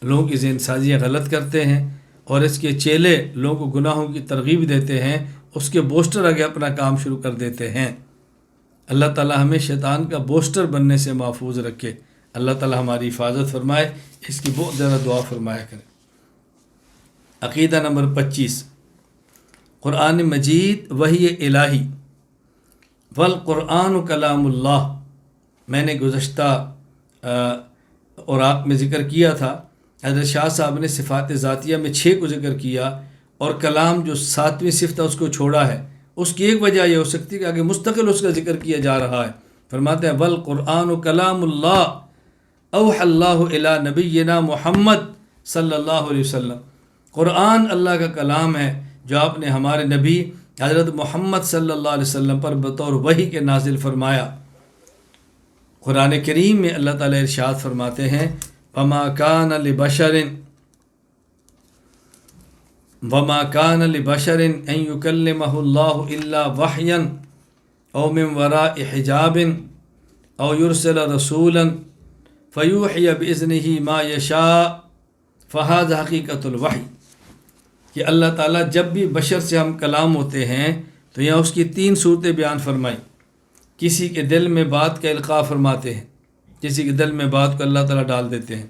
لوگوں کی ذہن سازیاں غلط کرتے ہیں، اور اس کے چیلے لوگوں کو گناہوں کی ترغیب دیتے ہیں، اس کے بوسٹر آگے اپنا کام شروع کر دیتے ہیں. اللہ تعالی ہمیں شیطان کا بوسٹر بننے سے محفوظ رکھے. اللہ تعالی ہماری حفاظت فرمائے، اس کی بہت زیادہ دعا فرمایا کرے. عقیدہ نمبر 25، قرآن مجید وحی الہی والقرآن کلام اللہ. میں نے گزشتہ اوراق میں ذکر کیا تھا، حضرت شاہ صاحب نے صفات ذاتیہ میں 6 کو ذکر کیا، اور کلام جو 7ویں صفت ہے اس کو چھوڑا ہے. اس کی ایک وجہ یہ ہو سکتی ہے کہ آگے مستقل اس کا ذکر کیا جا رہا ہے. فرماتے ہیں والقرآن کلام اللہ اوحى اللہ الی نبینا محمد صلی اللہ علیہ وسلم. قرآن اللہ کا کلام ہے جو آپ نے ہمارے نبی حضرت محمد صلی اللہ علیہ وسلم پر بطور وحی کے نازل فرمایا. قرآن کریم میں اللہ تعالیٰ ارشاد فرماتے ہیں وما كان لبشر ان يكلمه الله الا وحيا او من وراء حجاب او يرسل رسولا فيوحي باذنه ما يشاء فهذا حقیقت الوحی. کہ اللہ تعالیٰ جب بھی بشر سے ہم کلام ہوتے ہیں تو یہاں اس کی 3 صورتیں بیان فرمائی. کسی کے دل میں بات کا القاء فرماتے ہیں، کسی کے دل میں بات کو اللہ تعالیٰ ڈال دیتے ہیں.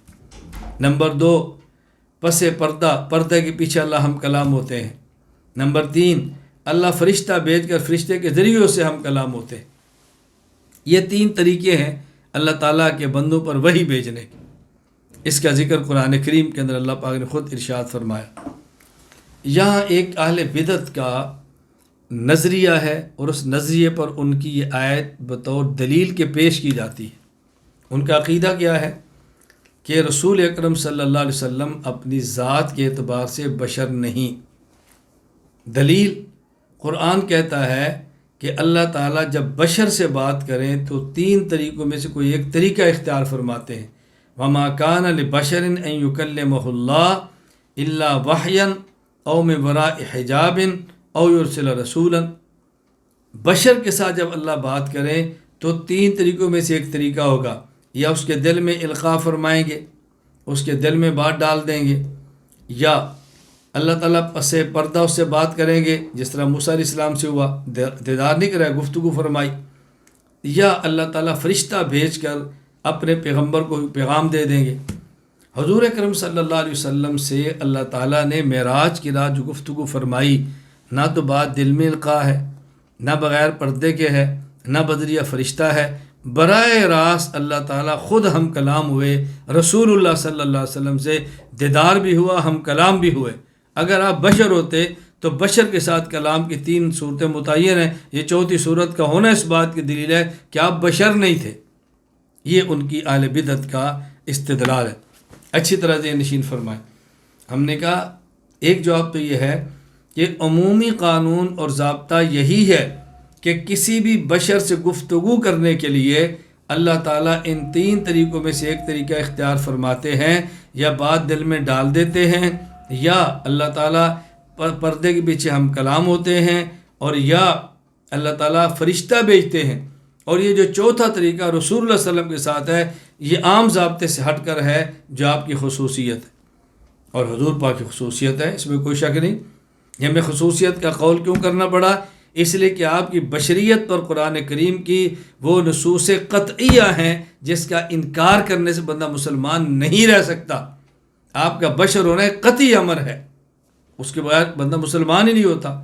نمبر 2، پس پردہ کے پیچھے اللہ ہم کلام ہوتے ہیں. نمبر 3، اللہ فرشتہ بھیج کر فرشتے کے ذریعے سے ہم کلام ہوتے ہیں. یہ 3 طریقے ہیں اللہ تعالیٰ کے بندوں پر وحی بھیجنے کے. اس کا ذکر قرآن کریم کے اندر اللہ پاک نے خود ارشاد فرمایا. یہاں ایک اہل بدعت کا نظریہ ہے، اور اس نظریے پر ان کی یہ آیت بطور دلیل کے پیش کی جاتی ہے. ان کا عقیدہ کیا ہے کہ رسول اکرم صلی اللہ علیہ وسلم اپنی ذات کے اعتبار سے بشر نہیں. دلیل قرآن کہتا ہے کہ اللہ تعالیٰ جب بشر سے بات کریں تو 3 طریقوں میں سے کوئی ایک طریقہ اختیار فرماتے ہیں. وما كان لبشر ان يكلمه الله الا وحيا او من وراء حجاب او يرسل رسولا. بشر کے ساتھ جب اللہ بات کریں تو 3 طریقوں میں سے ایک طریقہ ہوگا، یا اس کے دل میں القاء فرمائیں گے، اس کے دل میں بات ڈال دیں گے، یا اللہ تعالیٰ پس پردہ اس سے بات کریں گے جس طرح موسیٰ علیہ السلام سے ہوا، دیدار نہیں کرا، گفتگو فرمائی، یا اللہ تعالیٰ فرشتہ بھیج کر اپنے پیغمبر کو پیغام دے دیں گے. حضور اکرم صلی اللہ علیہ وسلم سے اللہ تعالیٰ نے معراج کی رات جو گفتگو فرمائی، نہ تو بات دل میں القاء ہے، نہ بغیر پردے کے ہے، نہ بدریہ فرشتہ ہے. براہ راست اللہ تعالیٰ خود ہم کلام ہوئے، رسول اللہ صلی اللہ علیہ وسلم سے دیدار بھی ہوا، ہم کلام بھی ہوئے. اگر آپ بشر ہوتے تو بشر کے ساتھ کلام کی 3 صورتیں متعین ہیں. یہ 4تھی صورت کا ہونا اس بات کی دلیل ہے کہ آپ بشر نہیں تھے. یہ ان کی اہل بدعت کا استدلال ہے. اچھی طرح ذہن نشین فرمائیں. ہم نے کہا ایک جواب تو یہ ہے کہ عمومی قانون اور ضابطہ یہی ہے کہ کسی بھی بشر سے گفتگو کرنے کے لیے اللہ تعالیٰ ان 3 طریقوں میں سے ایک طریقہ اختیار فرماتے ہیں، یا بات دل میں ڈال دیتے ہیں، یا اللہ تعالیٰ پردے کے پیچھے ہم کلام ہوتے ہیں، اور یا اللہ تعالیٰ فرشتہ بھیجتے ہیں. اور یہ جو 4تھا طریقہ رسول اللہ صلی اللہ علیہ وسلم کے ساتھ ہے، یہ عام ضابطے سے ہٹ کر ہے جو آپ کی خصوصیت ہے، اور حضور پاک کی خصوصیت ہے، اس میں کوئی شک نہیں. یہ ہمیں خصوصیت کا قول کیوں کرنا پڑا؟ اس لیے کہ آپ کی بشریت پر قرآن کریم کی وہ نصوص قطعیہ ہیں جس کا انکار کرنے سے بندہ مسلمان نہیں رہ سکتا. آپ کا بشر ہونا ایک قطعی امر ہے، اس کے بغیر بندہ مسلمان ہی نہیں ہوتا.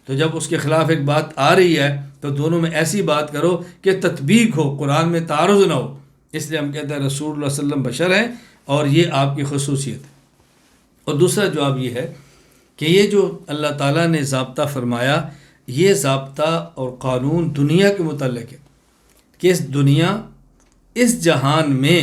تو جب اس کے خلاف ایک بات آ رہی ہے تو دونوں میں ایسی بات کرو کہ تطبیق ہو، قرآن میں تعارض نہ ہو. اس لیے ہم کہتے ہیں رسول اللہ صلی اللہ علیہ وسلم بشر ہیں، اور یہ آپ کی خصوصیت ہے. اور دوسرا جواب یہ ہے کہ یہ جو اللہ تعالیٰ نے ضابطہ فرمایا، یہ ضابطہ اور قانون دنیا کے متعلق ہے کہ اس دنیا، اس جہان میں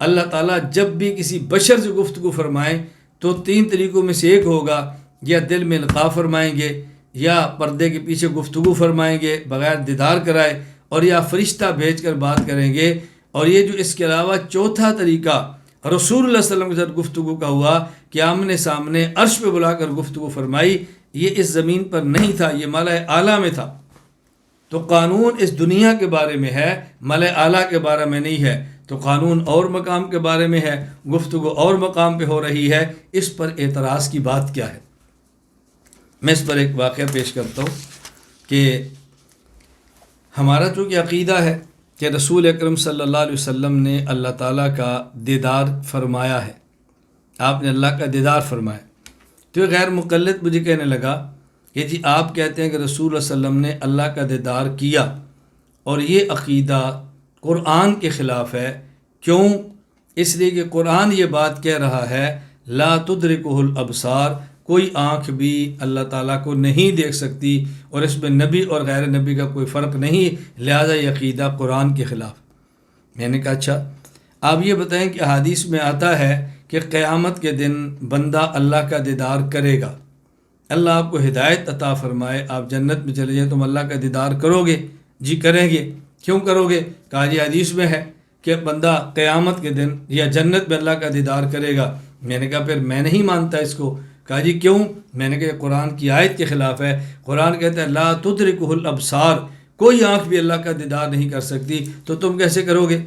اللہ تعالیٰ جب بھی کسی بشر سے گفتگو فرمائیں تو 3 طریقوں میں سے ایک ہوگا، یا دل میں القاء فرمائیں گے، یا پردے کے پیچھے گفتگو فرمائیں گے بغیر دیدار کرائے، اور یا فرشتہ بھیج کر بات کریں گے۔ اور یہ جو اس کے علاوہ چوتھا طریقہ رسول اللہ صلی اللہ علیہ وسلم کے ساتھ گفتگو کا ہوا کہ آمنے سامنے عرش پہ بلا کر گفتگو فرمائی، یہ اس زمین پر نہیں تھا، یہ ملأ اعلیٰ میں تھا۔ تو قانون اس دنیا کے بارے میں ہے، ملأ اعلیٰ کے بارے میں نہیں ہے۔ تو قانون اور مقام کے بارے میں ہے، گفتگو اور مقام پہ ہو رہی ہے، اس پر اعتراض کی بات کیا ہے؟ میں اس پر ایک واقعہ پیش کرتا ہوں کہ ہمارا چونکہ عقیدہ ہے کہ رسول اکرم صلی اللہ علیہ وسلم نے اللہ تعالیٰ کا دیدار فرمایا ہے، آپ نے اللہ کا دیدار فرمایا، تو یہ غیر مقلد مجھے کہنے لگا کہ جی آپ کہتے ہیں کہ رسول اللہ صلی اللہ علیہ وسلم نے اللہ کا دیدار کیا، اور یہ عقیدہ قرآن کے خلاف ہے۔ کیوں؟ اس لیے کہ قرآن یہ بات کہہ رہا ہے لا تدرکہ الابصار، کوئی آنکھ بھی اللہ تعالیٰ کو نہیں دیکھ سکتی، اور اس میں نبی اور غیر نبی کا کوئی فرق نہیں، لہذا یہ عقیدہ قرآن کے خلاف۔ میں نے کہا اچھا آپ یہ بتائیں کہ حدیث میں آتا ہے کہ قیامت کے دن بندہ اللہ کا دیدار کرے گا، اللہ آپ کو ہدایت عطا فرمائے، آپ جنت میں چلے جائیں، تم اللہ کا دیدار کرو گے؟ جی کریں گے۔ کیوں کرو گے؟ کہا جی حدیث میں ہے کہ بندہ قیامت کے دن یا جنت میں اللہ کا دیدار کرے گا۔ میں نے کہا پھر میں نہیں مانتا اس کو۔ کہا جی کیوں؟ میں نے کہا قرآن کی آیت کے خلاف ہے، قرآن کہتا ہے لا تدرکہ الابصار، کوئی آنکھ بھی اللہ کا دیدار نہیں کر سکتی، تو تم کیسے کرو گے؟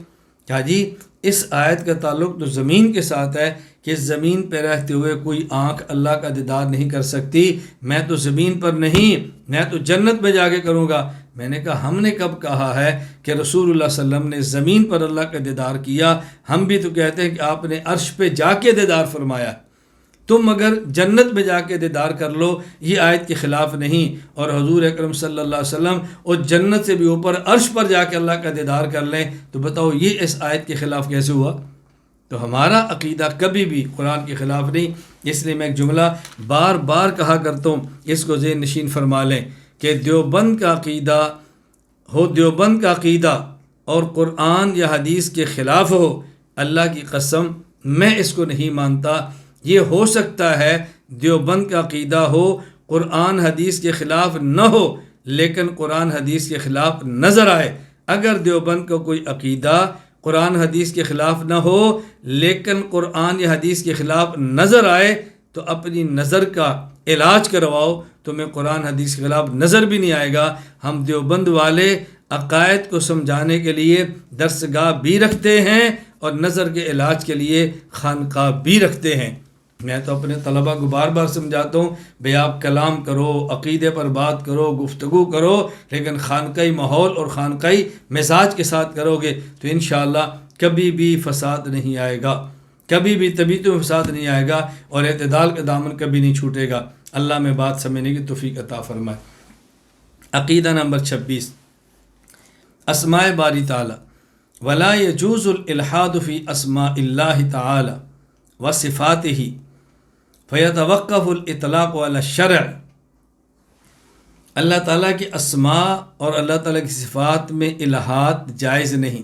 کہا جی اس آیت کا تعلق تو زمین کے ساتھ ہے کہ زمین پہ رہتے ہوئے کوئی آنکھ اللہ کا دیدار نہیں کر سکتی، میں تو زمین پر نہیں، میں تو جنت میں جا کے کروں گا۔ میں نے کہا ہم نے کب کہا ہے کہ رسول اللہ صلی اللہ علیہ وسلم نے زمین پر اللہ کا دیدار کیا؟ ہم بھی تو کہتے ہیں کہ آپ نے عرش پہ جا کے دیدار فرمایا، تم اگر جنت میں جا کے دیدار کر لو، یہ آیت کے خلاف نہیں۔ اور حضور اکرم صلی اللہ علیہ وسلم اور جنت سے بھی اوپر عرش پر جا کے اللہ کا دیدار کر لیں، تو بتاؤ یہ اس آیت کے خلاف کیسے ہوا؟ تو ہمارا عقیدہ کبھی بھی قرآن کے خلاف نہیں۔ اس لیے میں ایک جملہ بار بار کہا کرتا ہوں، اس کو ذہن نشین فرما لیں کہ دیوبند کا عقیدہ اور قرآن یا حدیث کے خلاف ہو، اللہ کی قسم میں اس کو نہیں مانتا۔ یہ ہو سکتا ہے دیوبند کا عقیدہ ہو، قرآن حدیث کے خلاف نہ ہو، لیکن قرآن حدیث کے خلاف نظر آئے۔ اگر دیوبند کا کوئی عقیدہ قرآن حدیث کے خلاف نہ ہو لیکن قرآن یا حدیث کے خلاف نظر آئے، تو اپنی نظر کا علاج کرواؤ، تمہیں قرآن حدیث کے خلاف نظر بھی نہیں آئے گا۔ ہم دیوبند والے عقائد کو سمجھانے کے لیے درسگاہ بھی رکھتے ہیں اور نظر کے علاج کے لیے خانقاہ بھی رکھتے ہیں۔ میں تو اپنے طلباء کو بار بار سمجھاتا ہوں بھئی آپ کلام کرو، عقیدے پر بات کرو، گفتگو کرو، لیکن خانقاہی ماحول اور خانقاہی مزاج کے ساتھ کرو گے تو انشاءاللہ کبھی بھی فساد نہیں آئے گا، کبھی بھی طبیعتوں میں فساد نہیں آئے گا، اور اعتدال کا دامن کبھی نہیں چھوٹے گا۔ اللہ میں بات سمجھنے کی توفیق عطا فرمائے۔ عقیدہ نمبر 26، اسماء باری تعالی۔ ولا يجوز الالحاد فی اسماء اللہ تعالی وصفاتہ فیتوقف الاطلاق علی الشرع۔ اللہ تعالیٰ کی اسماء اور اللہ تعالیٰ کی صفات میں الحاد جائز نہیں،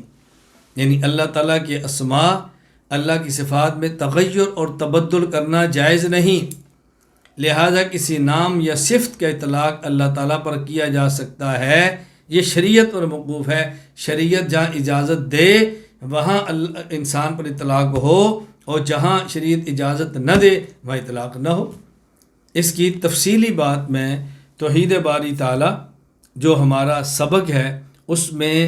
یعنی اللہ تعالیٰ کے اسماء، اللہ کی صفات میں تغیر اور تبدل کرنا جائز نہیں، لہذا کسی نام یا صفت کا اطلاق اللہ تعالیٰ پر کیا جا سکتا ہے، یہ شریعت پر موقوف ہے۔ شریعت جہاں اجازت دے وہاں انسان پر اطلاق ہو، اور جہاں شریعت اجازت نہ دے وہاں اطلاق نہ ہو۔ اس کی تفصیلی بات میں توحید باری تعالیٰ جو ہمارا سبق ہے اس میں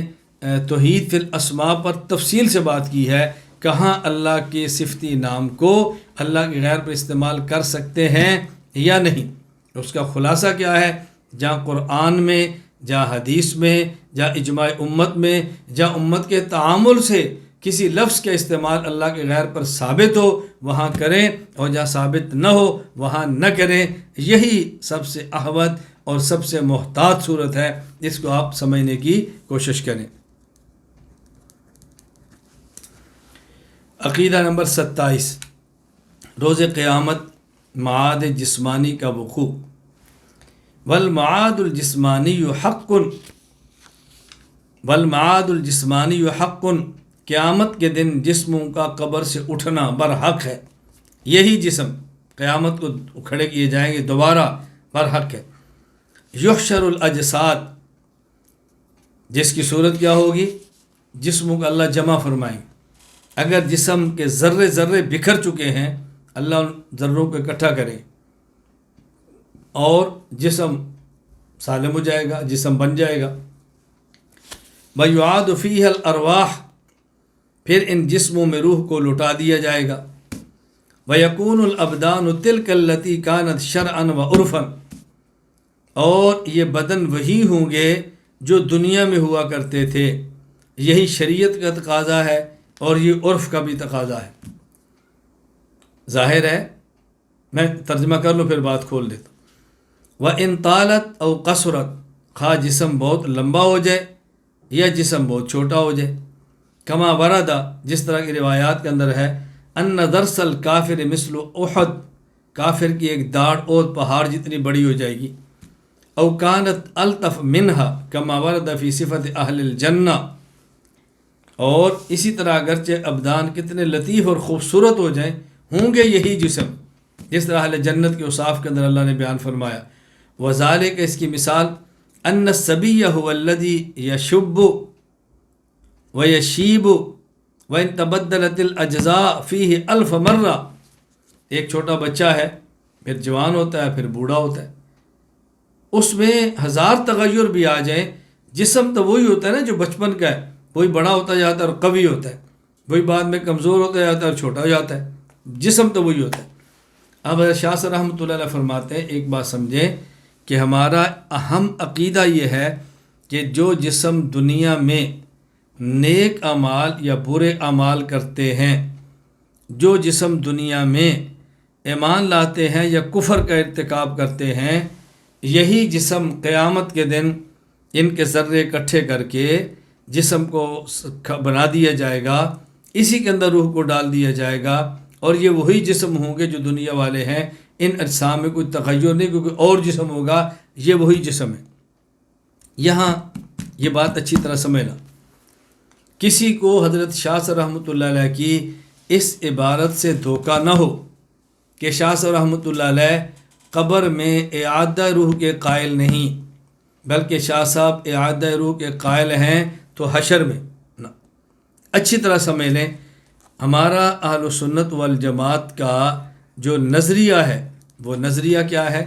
توحید فی الاسماء پر تفصیل سے بات کی ہے، کہاں اللہ کے صفتی نام کو اللہ کے غیر پر استعمال کر سکتے ہیں یا نہیں۔ اس کا خلاصہ کیا ہے؟ جہاں قرآن میں، جہاں حدیث میں، جہاں اجماع امت میں، جہاں امت کے تعامل سے کسی لفظ کا استعمال اللہ کے غیر پر ثابت ہو وہاں کریں، اور جہاں ثابت نہ ہو وہاں نہ کریں۔ یہی سب سے احوط اور سب سے محتاط صورت ہے، اس کو آپ سمجھنے کی کوشش کریں۔ عقیدہ نمبر 27، روز قیامت معاد جسمانی کا وقوع۔ والمعاد الجسمانی حق، والمعاد الجسمانی حق قیامت کے دن جسموں کا قبر سے اٹھنا برحق ہے، یہی جسم قیامت کو کھڑے کیے جائیں گے دوبارہ، برحق ہے۔ یحشر الاجساد، جس کی صورت کیا ہوگی؟ جسموں کا اللہ جمع فرمائیں گے۔ اگر جسم کے ذرے ذرے بکھر چکے ہیں، اللہ ان ذروں کو اکٹھا کرے اور جسم سالم ہو جائے گا، جسم بن جائے گا۔ وَيُعَادُ فِيهَا الْأَرْوَاحُ، پھر ان جسموں میں روح کو لوٹا دیا جائے گا۔ وَيَكُونُ الْأَبْدَانُ تِلْكَ الَّتِي كَانَتْ شَرْعًا وَعُرْفًا، اور یہ بدن وہی ہوں گے جو دنیا میں ہوا کرتے تھے، یہی شریعت کا تقاضا ہے اور یہ عرف کا بھی تقاضا ہے۔ ظاہر ہے، میں ترجمہ کر لوں پھر بات کھول دیتا ہوں۔ وَإِن طَالَتْ أَوْ قَصُرَتْ، خواہ جسم بہت لمبا ہو جائے یا جسم بہت چھوٹا ہو جائے۔ کما وردا، جس طرح کی روایات کے اندر ہے، ان درس الکافر مثل احد، کافر کی ایک داڑھ احد پہاڑ جتنی بڑی ہو جائے گی۔ او کانت الطف منہا کما ورد فی صفت اہل الجنہ، اور اسی طرح اگرچہ ابدان کتنے لطیف اور خوبصورت ہو جائیں، ہوں گے یہی جسم جس طرح اہل جنت کے اوصاف کے اندر اللہ نے بیان فرمایا۔ وذالک، اس کی مثال، ان الصبی هو الذی یشب ویشیب وان تبدلت الاجزاء فیہ الف مرہ، ایک چھوٹا بچہ ہے، پھر جوان ہوتا ہے، پھر بوڑھا ہوتا ہے، اس میں ہزار تغیر بھی آ جائیں، جسم تو وہی ہوتا ہے نا جو بچپن کا ہے، وہی بڑا ہوتا جاتا ہے اور قوی ہوتا ہے، وہی بعد میں کمزور ہوتا جاتا ہے اور چھوٹا ہو جاتا ہے، جسم تو وہی ہوتا ہے۔ اب شاہ صاحب رحمۃ اللہ علیہ فرماتے ہیں، ایک بات سمجھیں کہ ہمارا اہم عقیدہ یہ ہے کہ جو جسم دنیا میں نیک اعمال یا برے اعمال کرتے ہیں، جو جسم دنیا میں ایمان لاتے ہیں یا کفر کا ارتکاب کرتے ہیں، یہی جسم قیامت کے دن ان کے ذرے اکٹھے کر کے جسم کو بنا دیا جائے گا، اسی کے اندر روح کو ڈال دیا جائے گا، اور یہ وہی جسم ہوں گے جو دنیا والے ہیں۔ ان اجسام میں کوئی تغیر نہیں، کیونکہ اور جسم ہوگا، یہ وہی جسم ہے۔ یہاں یہ بات اچھی طرح سمجھنا، کسی کو حضرت شاہ صاحب رحمۃ اللہ علیہ کی اس عبارت سے دھوکہ نہ ہو کہ شاہ صاحب رحمۃ اللہ علیہ قبر میں اعادہ روح کے قائل نہیں، بلکہ شاہ صاحب اعادہ روح کے قائل ہیں تو حشر میں نہ۔ اچھی طرح سمجھ لیں، ہمارا اہل سنت والجماعت کا جو نظریہ ہے، وہ نظریہ کیا ہے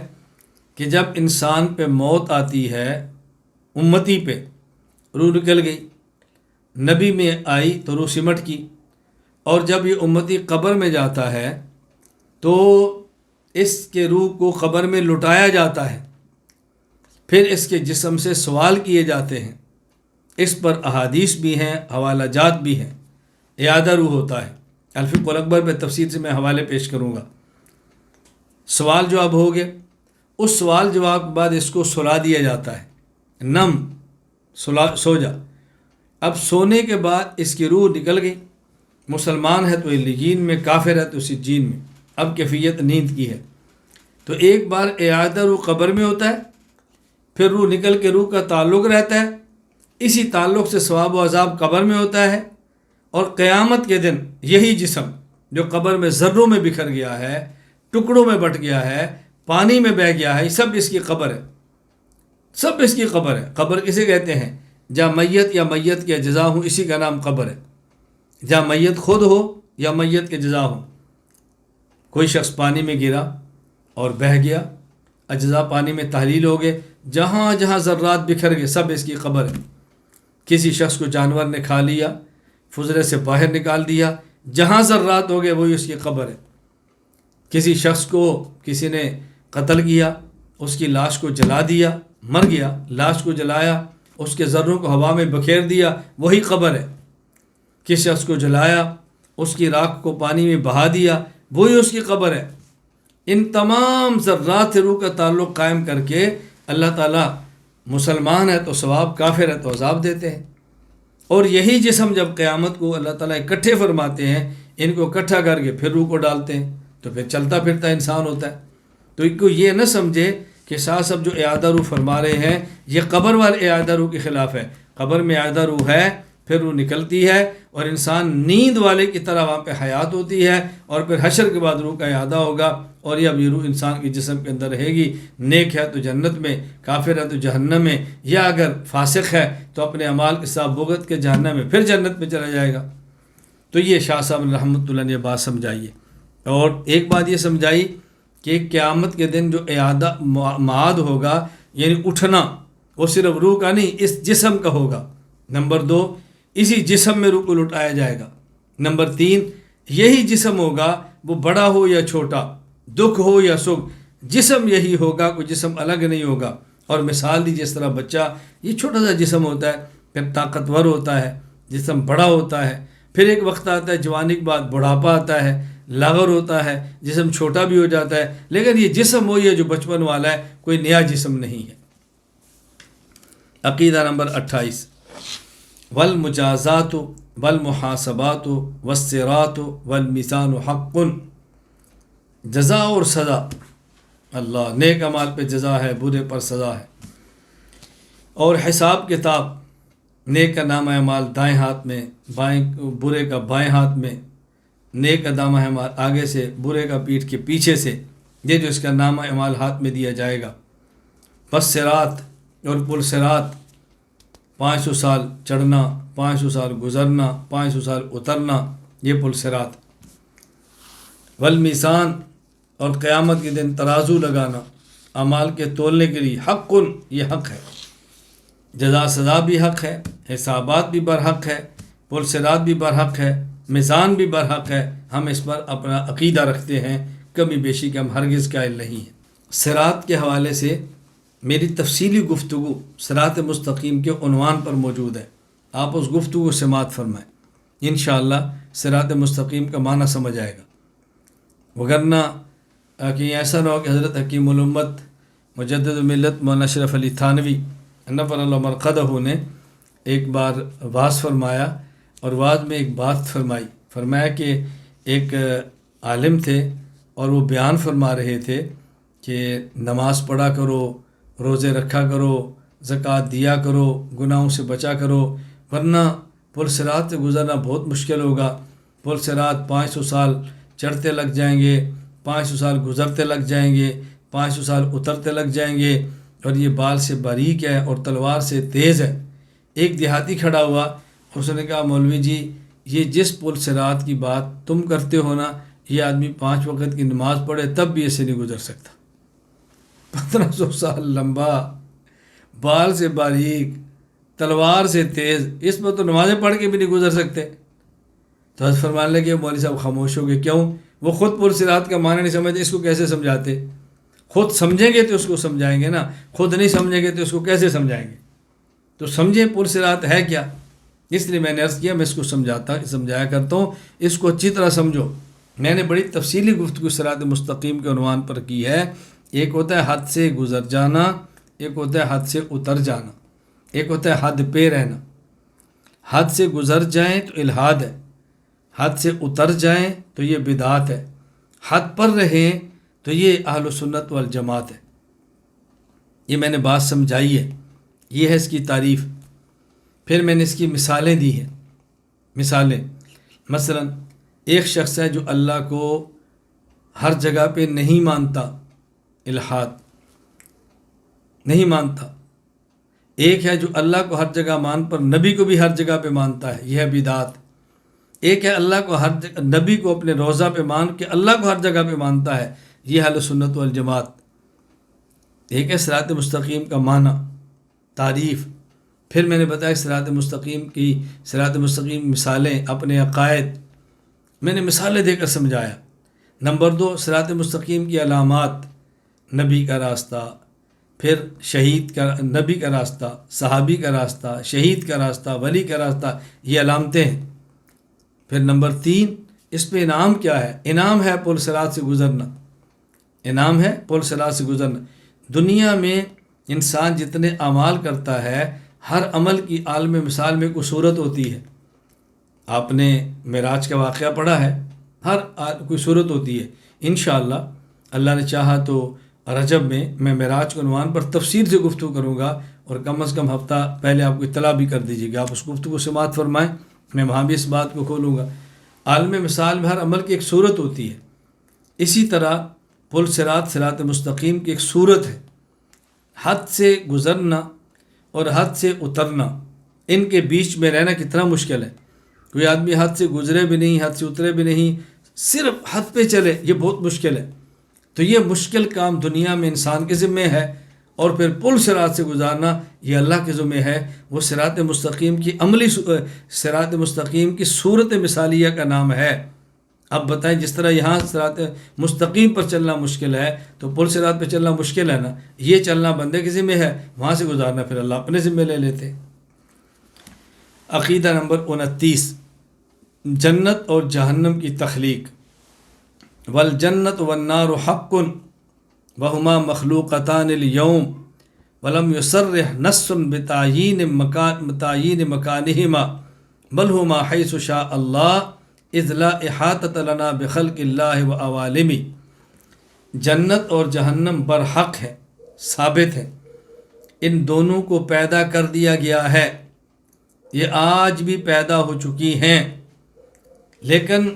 کہ جب انسان پہ موت آتی ہے، امتی پہ روح نکل گئی، نبی میں آئی تو روح سمٹ کی، اور جب یہ امتی قبر میں جاتا ہے تو اس کے روح کو قبر میں لٹایا جاتا ہے، پھر اس کے جسم سے سوال کیے جاتے ہیں۔ اس پر احادیث بھی ہیں، حوالہ جات بھی ہیں، اعادہ روح ہوتا ہے۔ الفقہ الاکبر میں تفصیل سے میں حوالے پیش کروں گا۔ سوال جواب ہو گئے، اس سوال جواب کے بعد اس کو سلا دیا جاتا ہے، نم سو جا۔ اب سونے کے بعد اس کی روح نکل گئی، مسلمان ہے تو علیین میں، کافر ہے تو سجین میں، اب کیفیت نیند کی ہے۔ تو ایک بار اعادہ روح قبر میں ہوتا ہے، پھر روح نکل کے روح کا تعلق رہتا ہے، اسی تعلق سے ثواب و عذاب قبر میں ہوتا ہے، اور قیامت کے دن یہی جسم جو قبر میں ذروں میں بکھر گیا ہے، ٹکڑوں میں بٹ گیا ہے، پانی میں بہہ گیا ہے، سب اس کی قبر ہے، سب اس کی قبر ہے۔ قبر کسے کہتے ہیں؟ جہاں میت یا میت کے اجزاء ہوں، اسی کا نام قبر ہے۔ جہاں میت خود ہو یا میت کے اجزاء ہوں، کوئی شخص پانی میں گرا اور بہہ گیا، اجزاء پانی میں تحلیل ہو گئے، جہاں جہاں ذرات بکھر گئے، سب اس کی قبر ہے۔ کسی شخص کو جانور نے کھا لیا، فضلے سے باہر نکال دیا، جہاں ذرات ہو گئے وہی اس کی قبر ہے۔ کسی شخص کو کسی نے قتل کیا، اس کی لاش کو جلا دیا، مر گیا، لاش کو جلایا، اس کے ذروں کو ہوا میں بکھیر دیا، وہی قبر ہے۔ کس شخص کو جلایا، اس کی راکھ کو پانی میں بہا دیا، وہی اس کی قبر ہے۔ ان تمام ذرات سے روح کا تعلق قائم کر کے اللہ تعالیٰ مسلمان ہے تو ثواب، کافر ہے تو عذاب دیتے ہیں۔ اور یہی جسم جب قیامت کو اللہ تعالیٰ اکٹھے فرماتے ہیں، ان کو اکٹھا کر کے پھر روح کو ڈالتے ہیں، تو پھر چلتا پھرتا انسان ہوتا ہے۔ تو ان کو یہ نہ سمجھے کہ شاہ صاحب جو اعادہ روح فرما رہے ہیں یہ قبر والے اعادہ روح کے خلاف ہے۔ قبر میں اعادہ روح ہے، پھر وہ نکلتی ہے اور انسان نیند والے کی طرح وہاں پہ حیات ہوتی ہے، اور پھر حشر کے بعد روح کا اعادہ ہوگا، اور یہ اب یہ روح انسان کے جسم کے اندر رہے گی، نیک ہے تو جنت میں، کافر ہے تو جہنم میں، یا اگر فاسق ہے تو اپنے اعمال کے ساتھ بغت کے جہنم میں پھر جنت میں چلا جائے گا۔ تو یہ شاہ صاحب نے رحمۃ اللہ نے یہ بات سمجھائی ہے، اور ایک بات یہ سمجھائی کہ قیامت کے دن جو اعادہ معاد ہوگا، یعنی اٹھنا، وہ صرف روح کا نہیں، اس جسم کا ہوگا۔ نمبر 2، اسی جسم میں روح کو لٹایا جائے گا۔ نمبر 3، یہی جسم ہوگا، وہ بڑا ہو یا چھوٹا، دکھ ہو یا سکھ، جسم یہی ہوگا، کوئی جسم الگ نہیں ہوگا۔ اور مثال دی، جس طرح بچہ یہ چھوٹا سا جسم ہوتا ہے، پھر طاقتور ہوتا ہے، جسم بڑا ہوتا ہے، پھر ایک وقت آتا ہے جوانی کے بعد بڑھاپا آتا ہے، لاغر ہوتا ہے، جسم چھوٹا بھی ہو جاتا ہے، لیکن یہ جسم وہی ہے جو بچپن والا ہے، کوئی نیا جسم نہیں ہے۔ عقیدہ نمبر 28، والمجازات والمحاسبات والصراط والمیزان حق، جزا اور سزا، اللہ، نیک اعمال پہ جزا ہے، برے پر سزا ہے، اور حساب کتاب، نیک کا نامہ اعمال دائیں ہاتھ میں، برے کا بائیں ہاتھ میں، نیک کا نامہ اعمال آگے سے، برے کا پیٹھ کے پیچھے سے، یہ جو اس کا نامہ اعمال ہاتھ میں دیا جائے گا۔ بس صراط اور پل صراط، 500 سال چڑھنا، 500 سال گزرنا، 500 سال اترنا، یہ پل صراط۔ والمیزان، اور قیامت کے دن ترازو لگانا، اعمال کے تولنے کے لیے، حق، یہ حق ہے، جزا سزا بھی حق ہے، حسابات بھی برحق ہے، پل صراط بھی برحق ہے، میزان بھی برحق ہے۔ ہم اس پر اپنا عقیدہ رکھتے ہیں، کمی بیشی کے ہم ہرگز قائل نہیں ہیں۔ صراط کے حوالے سے میری تفصیلی گفتگو صراط مستقیم کے عنوان پر موجود ہے، آپ اس گفتگو سے سماعت فرمائیں، انشاءاللہ صراط مستقیم کا معنی سمجھ آئے گا۔ وگرنہ کہ ایسا نہ ہو کہ حضرت حکیم الامت مجدد الملت مولانا اشرف علی تھانوی نفر اللہ مرقدہ نے ایک بار وعظ فرمایا، اور وعظ میں ایک بات فرمایا کہ ایک عالم تھے اور وہ بیان فرما رہے تھے کہ نماز پڑھا کرو، روزے رکھا کرو، زکوٰۃ دیا کرو، گناہوں سے بچا کرو، ورنہ پل صراط سے گزرنا بہت مشکل ہوگا۔ پل صراط 500 سال چڑھتے لگ جائیں گے، 500 سال گزرتے لگ جائیں گے، 500 سال اترتے لگ جائیں گے، اور یہ بال سے باریک ہے اور تلوار سے تیز ہے۔ ایک دیہاتی کھڑا ہوا، اس نے کہا مولوی جی، یہ جس پل صراط کی بات تم کرتے ہو نا، یہ آدمی 5 وقت کی نماز پڑھے تب بھی اسے نہیں گزر سکتا۔ 1500 سال لمبا، بال سے باریک، تلوار سے تیز، اس پر تو نمازیں پڑھ کے بھی نہیں گزر سکتے۔ تو حضرت فرمانے لگے مولوی صاحب خاموش ہو گئے، کیوں؟ وہ خود پل صراط کا معنی نہیں سمجھتے، اس کو کیسے سمجھاتے؟ خود سمجھیں گے تو اس کو سمجھائیں گے نا، خود نہیں سمجھیں گے تو اس کو کیسے سمجھائیں گے؟ تو سمجھیں پل صراط ہے کیا، اس لیے میں نے عرض کیا میں اس کو سمجھایا کرتا ہوں، اس کو اچھی طرح سمجھو۔ میں نے بڑی تفصیلی گفتگو صراط مستقیم کے عنوان پر کی ہے۔ ایک ہوتا ہے حد سے گزر جانا، ایک ہوتا ہے حد سے اتر جانا، ایک ہوتا ہے حد پہ رہنا۔ حد سے گزر جائیں تو الحاد ہے، حد سے اتر جائیں تو یہ بدعت ہے، حد پر رہیں تو یہ اہل سنت والجماعت ہے۔ یہ میں نے بات سمجھائی ہے، یہ ہے اس کی تعریف۔ پھر میں نے اس کی مثالیں دی ہیں۔ مثالیں مثلا ایک شخص ہے جو اللہ کو ہر جگہ پہ نہیں مانتا، الحاد نہیں مانتا۔ ایک ہے جو اللہ کو ہر جگہ مان پر نبی کو بھی ہر جگہ پہ مانتا ہے، یہ ہے بدعت۔ ایک ہے اللہ کو ہر جگہ، نبی کو اپنے روضہ پہ مان کے اللہ کو ہر جگہ پہ مانتا ہے، یہ اہل سنت والجماعت۔ ایک ہے صراط مستقیم کا معنی، تعریف۔ پھر میں نے بتایا صراط مستقیم مثالیں، اپنے عقائد میں نے مثالیں دے کر سمجھایا۔ نمبر 2، صراط مستقیم کی علامات، نبی کا راستہ، پھر شہید کا، نبی کا راستہ، صحابی کا راستہ، شہید کا راستہ، ولی کا راستہ، یہ علامتیں ہیں۔ پھر نمبر 3، اس پہ انعام کیا ہے؟ انعام ہے پل صراط سے گزرنا، انعام ہے پل صراط سے گزرنا۔ دنیا میں انسان جتنے اعمال کرتا ہے، ہر عمل کی عالم مثال میں کوئی صورت ہوتی ہے۔ آپ نے معراج کا واقعہ پڑھا ہے، ہر کوئی صورت ہوتی ہے۔ انشاءاللہ اللہ نے چاہا تو رجب میں معراج کے عنوان پر تفصیل سے گفتگو کروں گا، اور کم از کم ہفتہ پہلے آپ کو اطلاع بھی کر دیجیے گا، آپ اس گفتگو سماعت فرمائیں، میں وہاں بھی اس بات کو کھولوں گا۔ عالم مثال میں ہر عمل کی ایک صورت ہوتی ہے، اسی طرح پل صراط مستقیم کی ایک صورت ہے۔ حد سے گزرنا اور حد سے اترنا، ان کے بیچ میں رہنا کتنا مشکل ہے۔ کوئی آدمی حد سے گزرے بھی نہیں، حد سے اترے بھی نہیں، صرف حد پہ چلے، یہ بہت مشکل ہے۔ تو یہ مشکل کام دنیا میں انسان کے ذمہ ہے، اور پھر پل صراط سے گزارنا یہ اللہ کے ذمہ ہے۔ وہ صراط مستقیم کی صراط مستقیم کی صورت مثالیہ کا نام ہے۔ اب بتائیں، جس طرح یہاں صراط مستقیم پر چلنا مشکل ہے تو پل صراط پہ چلنا مشکل ہے نا، یہ چلنا بندے کے ذمہ ہے، وہاں سے گزارنا پھر اللہ اپنے ذمہ لے لیتے۔ عقیدہ نمبر 29، جنت اور جہنم کی تخلیق۔ والجنت والنار حق وہما مخلوقتان اليوم ولم يصرح نص بتعیین مکانہما بل ہما حیث شاء اللہ اذ لا احاطۃ لنا بخلق اللہ وعوالمہ۔ جنت اور جہنم برحق ہے، ثابت ہے، ان دونوں کو پیدا کر دیا گیا ہے، یہ آج بھی پیدا ہو چکی ہیں، لیکن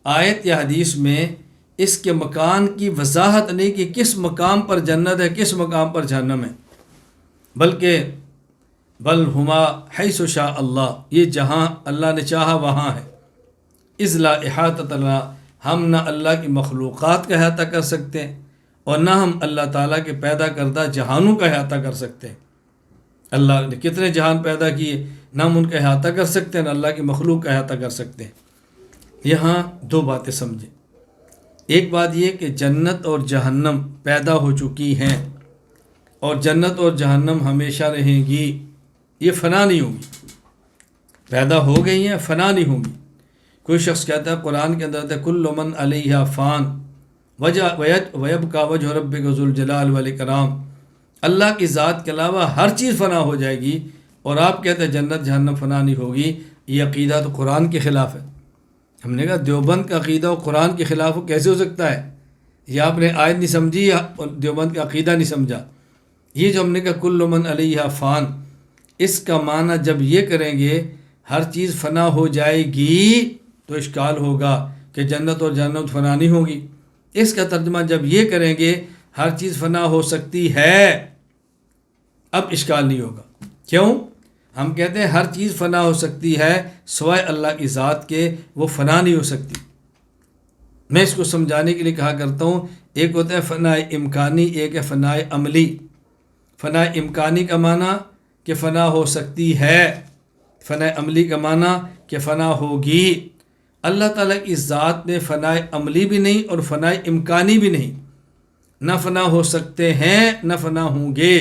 آیت یا حدیث میں اس کے مکان کی وضاحت نہیں کہ کس مقام پر جنت ہے، کس مقام پر جہنم ہے، بلکہ بل ہما حیث شاء اللہ، یہ جہاں اللہ نے چاہا وہاں ہے۔ اذ لا احاطۃ لنا، ہم نہ اللہ کی مخلوقات کا احاطہ کر سکتے ہیں اور نہ ہم اللہ تعالیٰ کے پیدا کردہ جہانوں کا احاطہ کر سکتے ہیں۔ اللہ نے کتنے جہان پیدا کیے، نہ ہم ان کا احاطہ کر سکتے ہیں، نہ اللہ کی مخلوق کا احاطہ کر سکتے ہیں۔ یہاں دو باتیں سمجھیں۔ ایک بات یہ کہ جنت اور جہنم پیدا ہو چکی ہیں، اور جنت اور جہنم ہمیشہ رہیں گی، یہ فنا نہیں ہوں گی، پیدا ہو گئی ہیں، فنا نہیں ہوں گی۔ کوئی شخص کہتا ہے قرآن کے اندر کل من علیہا فان ویبقی وجہ ربک ذو الجلال والاکرام، اللہ کی ذات کے علاوہ ہر چیز فنا ہو جائے گی، اور آپ کہتے ہیں جنت جہنم فنا نہیں ہوگی، یہ عقیدہ تو قرآن کے خلاف ہے۔ ہم نے کہا دیوبند کا عقیدہ و قرآن کے خلاف کیسے ہو سکتا ہے؟ یہ آپ نے آیت نہیں سمجھی یا دیوبند کا عقیدہ نہیں سمجھا۔ یہ جو ہم نے کہا کل من علیہا فان، اس کا معنی جب یہ کریں گے ہر چیز فنا ہو جائے گی تو اشکال ہوگا کہ جنت اور جہنم فنا نہیں ہوگی۔ اس کا ترجمہ جب یہ کریں گے ہر چیز فنا ہو سکتی ہے، اب اشکال نہیں ہوگا۔ کیوں؟ ہم کہتے ہیں ہر چیز فنا ہو سکتی ہے سوائے اللہ کی ذات کے، وہ فنا نہیں ہو سکتی۔ میں اس کو سمجھانے کے لیے کہا کرتا ہوں، ایک ہوتا ہے فنا امکانی، ایک ہے فنا عملی۔ فنا امکانی کا معنی کہ فنا ہو سکتی ہے، فنا عملی کا معنی کہ فنا ہوگی۔ اللہ تعالیٰ کی ذات میں فنا عملی بھی نہیں اور فنا امکانی بھی نہیں، نہ فنا ہو سکتے ہیں نہ فنا ہوں گے۔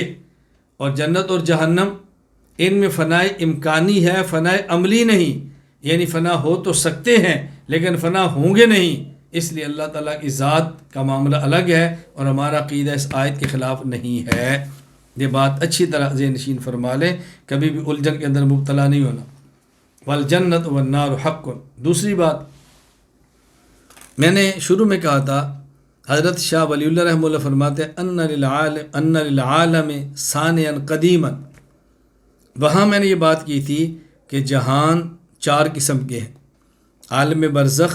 اور جنت اور جہنم، ان میں فنا امکانی ہے، فنا عملی نہیں، یعنی فنا ہو تو سکتے ہیں لیکن فنا ہوں گے نہیں۔ اس لیے اللہ تعالیٰ کی ذات کا معاملہ الگ ہے اور ہمارا عقیدہ اس آیت کے خلاف نہیں ہے۔ یہ بات اچھی طرح ذہن نشین فرما لیں، کبھی بھی الجھن کے اندر مبتلا نہیں ہونا۔ والجنت والنار حق۔ دوسری بات میں نے شروع میں کہا تھا، حضرت شاہ ولی اللہ رحمہ اللہ فرماتے ہیں ان للعالم ثانیا قدیما۔ وہاں میں نے یہ بات کی تھی کہ جہان 4 قسم کے ہیں، عالم برزخ،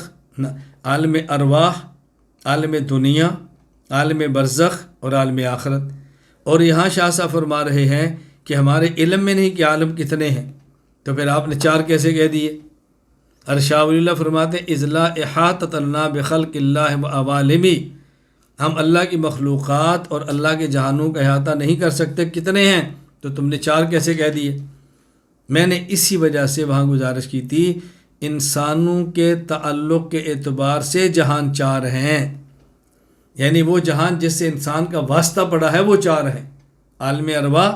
عالم ارواح، عالم دنیا، عالم برزخ اور عالم آخرت۔ اور یہاں شاہ صاحب فرما رہے ہیں کہ ہمارے علم میں نہیں کہ عالم کتنے ہیں، تو پھر آپ نے 4 کیسے کہہ دیے؟ اور شاہ ولی اللہ فرماتے ہیں اذ لا احاطۃ لنا بخلق اللہ وعوالمہ، ہم اللہ کی مخلوقات اور اللہ کے جہانوں کا احاطہ نہیں کر سکتے، کتنے ہیں؟ تو تم نے 4 کیسے کہہ دیے؟ میں نے اسی وجہ سے وہاں گزارش کی تھی، انسانوں کے تعلق کے اعتبار سے جہان 4 ہیں، یعنی وہ جہان جس سے انسان کا واسطہ پڑا ہے وہ 4 ہیں، عالم ارواح،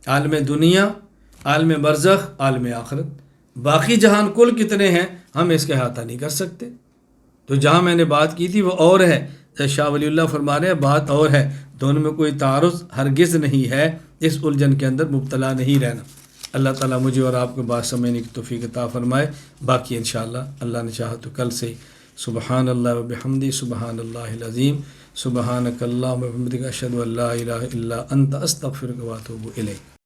عالم دنیا، عالم برزخ، عالم آخرت۔ باقی جہان کل کتنے ہیں ہم اس کا احاطہ نہیں کر سکتے۔ تو جہاں میں نے بات کی تھی وہ اور ہے، شاہ ولی اللہ فرما رہے ہیں بات اور ہے، دونوں میں کوئی تعارض ہرگز نہیں ہے، اس الجھن کے اندر مبتلا نہیں رہنا۔ اللہ تعالیٰ مجھے اور آپ کو بات سمجھنے کی توفیق عطا فرمائے۔ باقی انشاءاللہ اللہ نے چاہا تو کل سے سبحان اللہ و بحمدی سبحان اللہ العظیم سبحانک اللہم و بحمدک اشہد ان لا الہ الا انت استغفرک و اتوب الیک.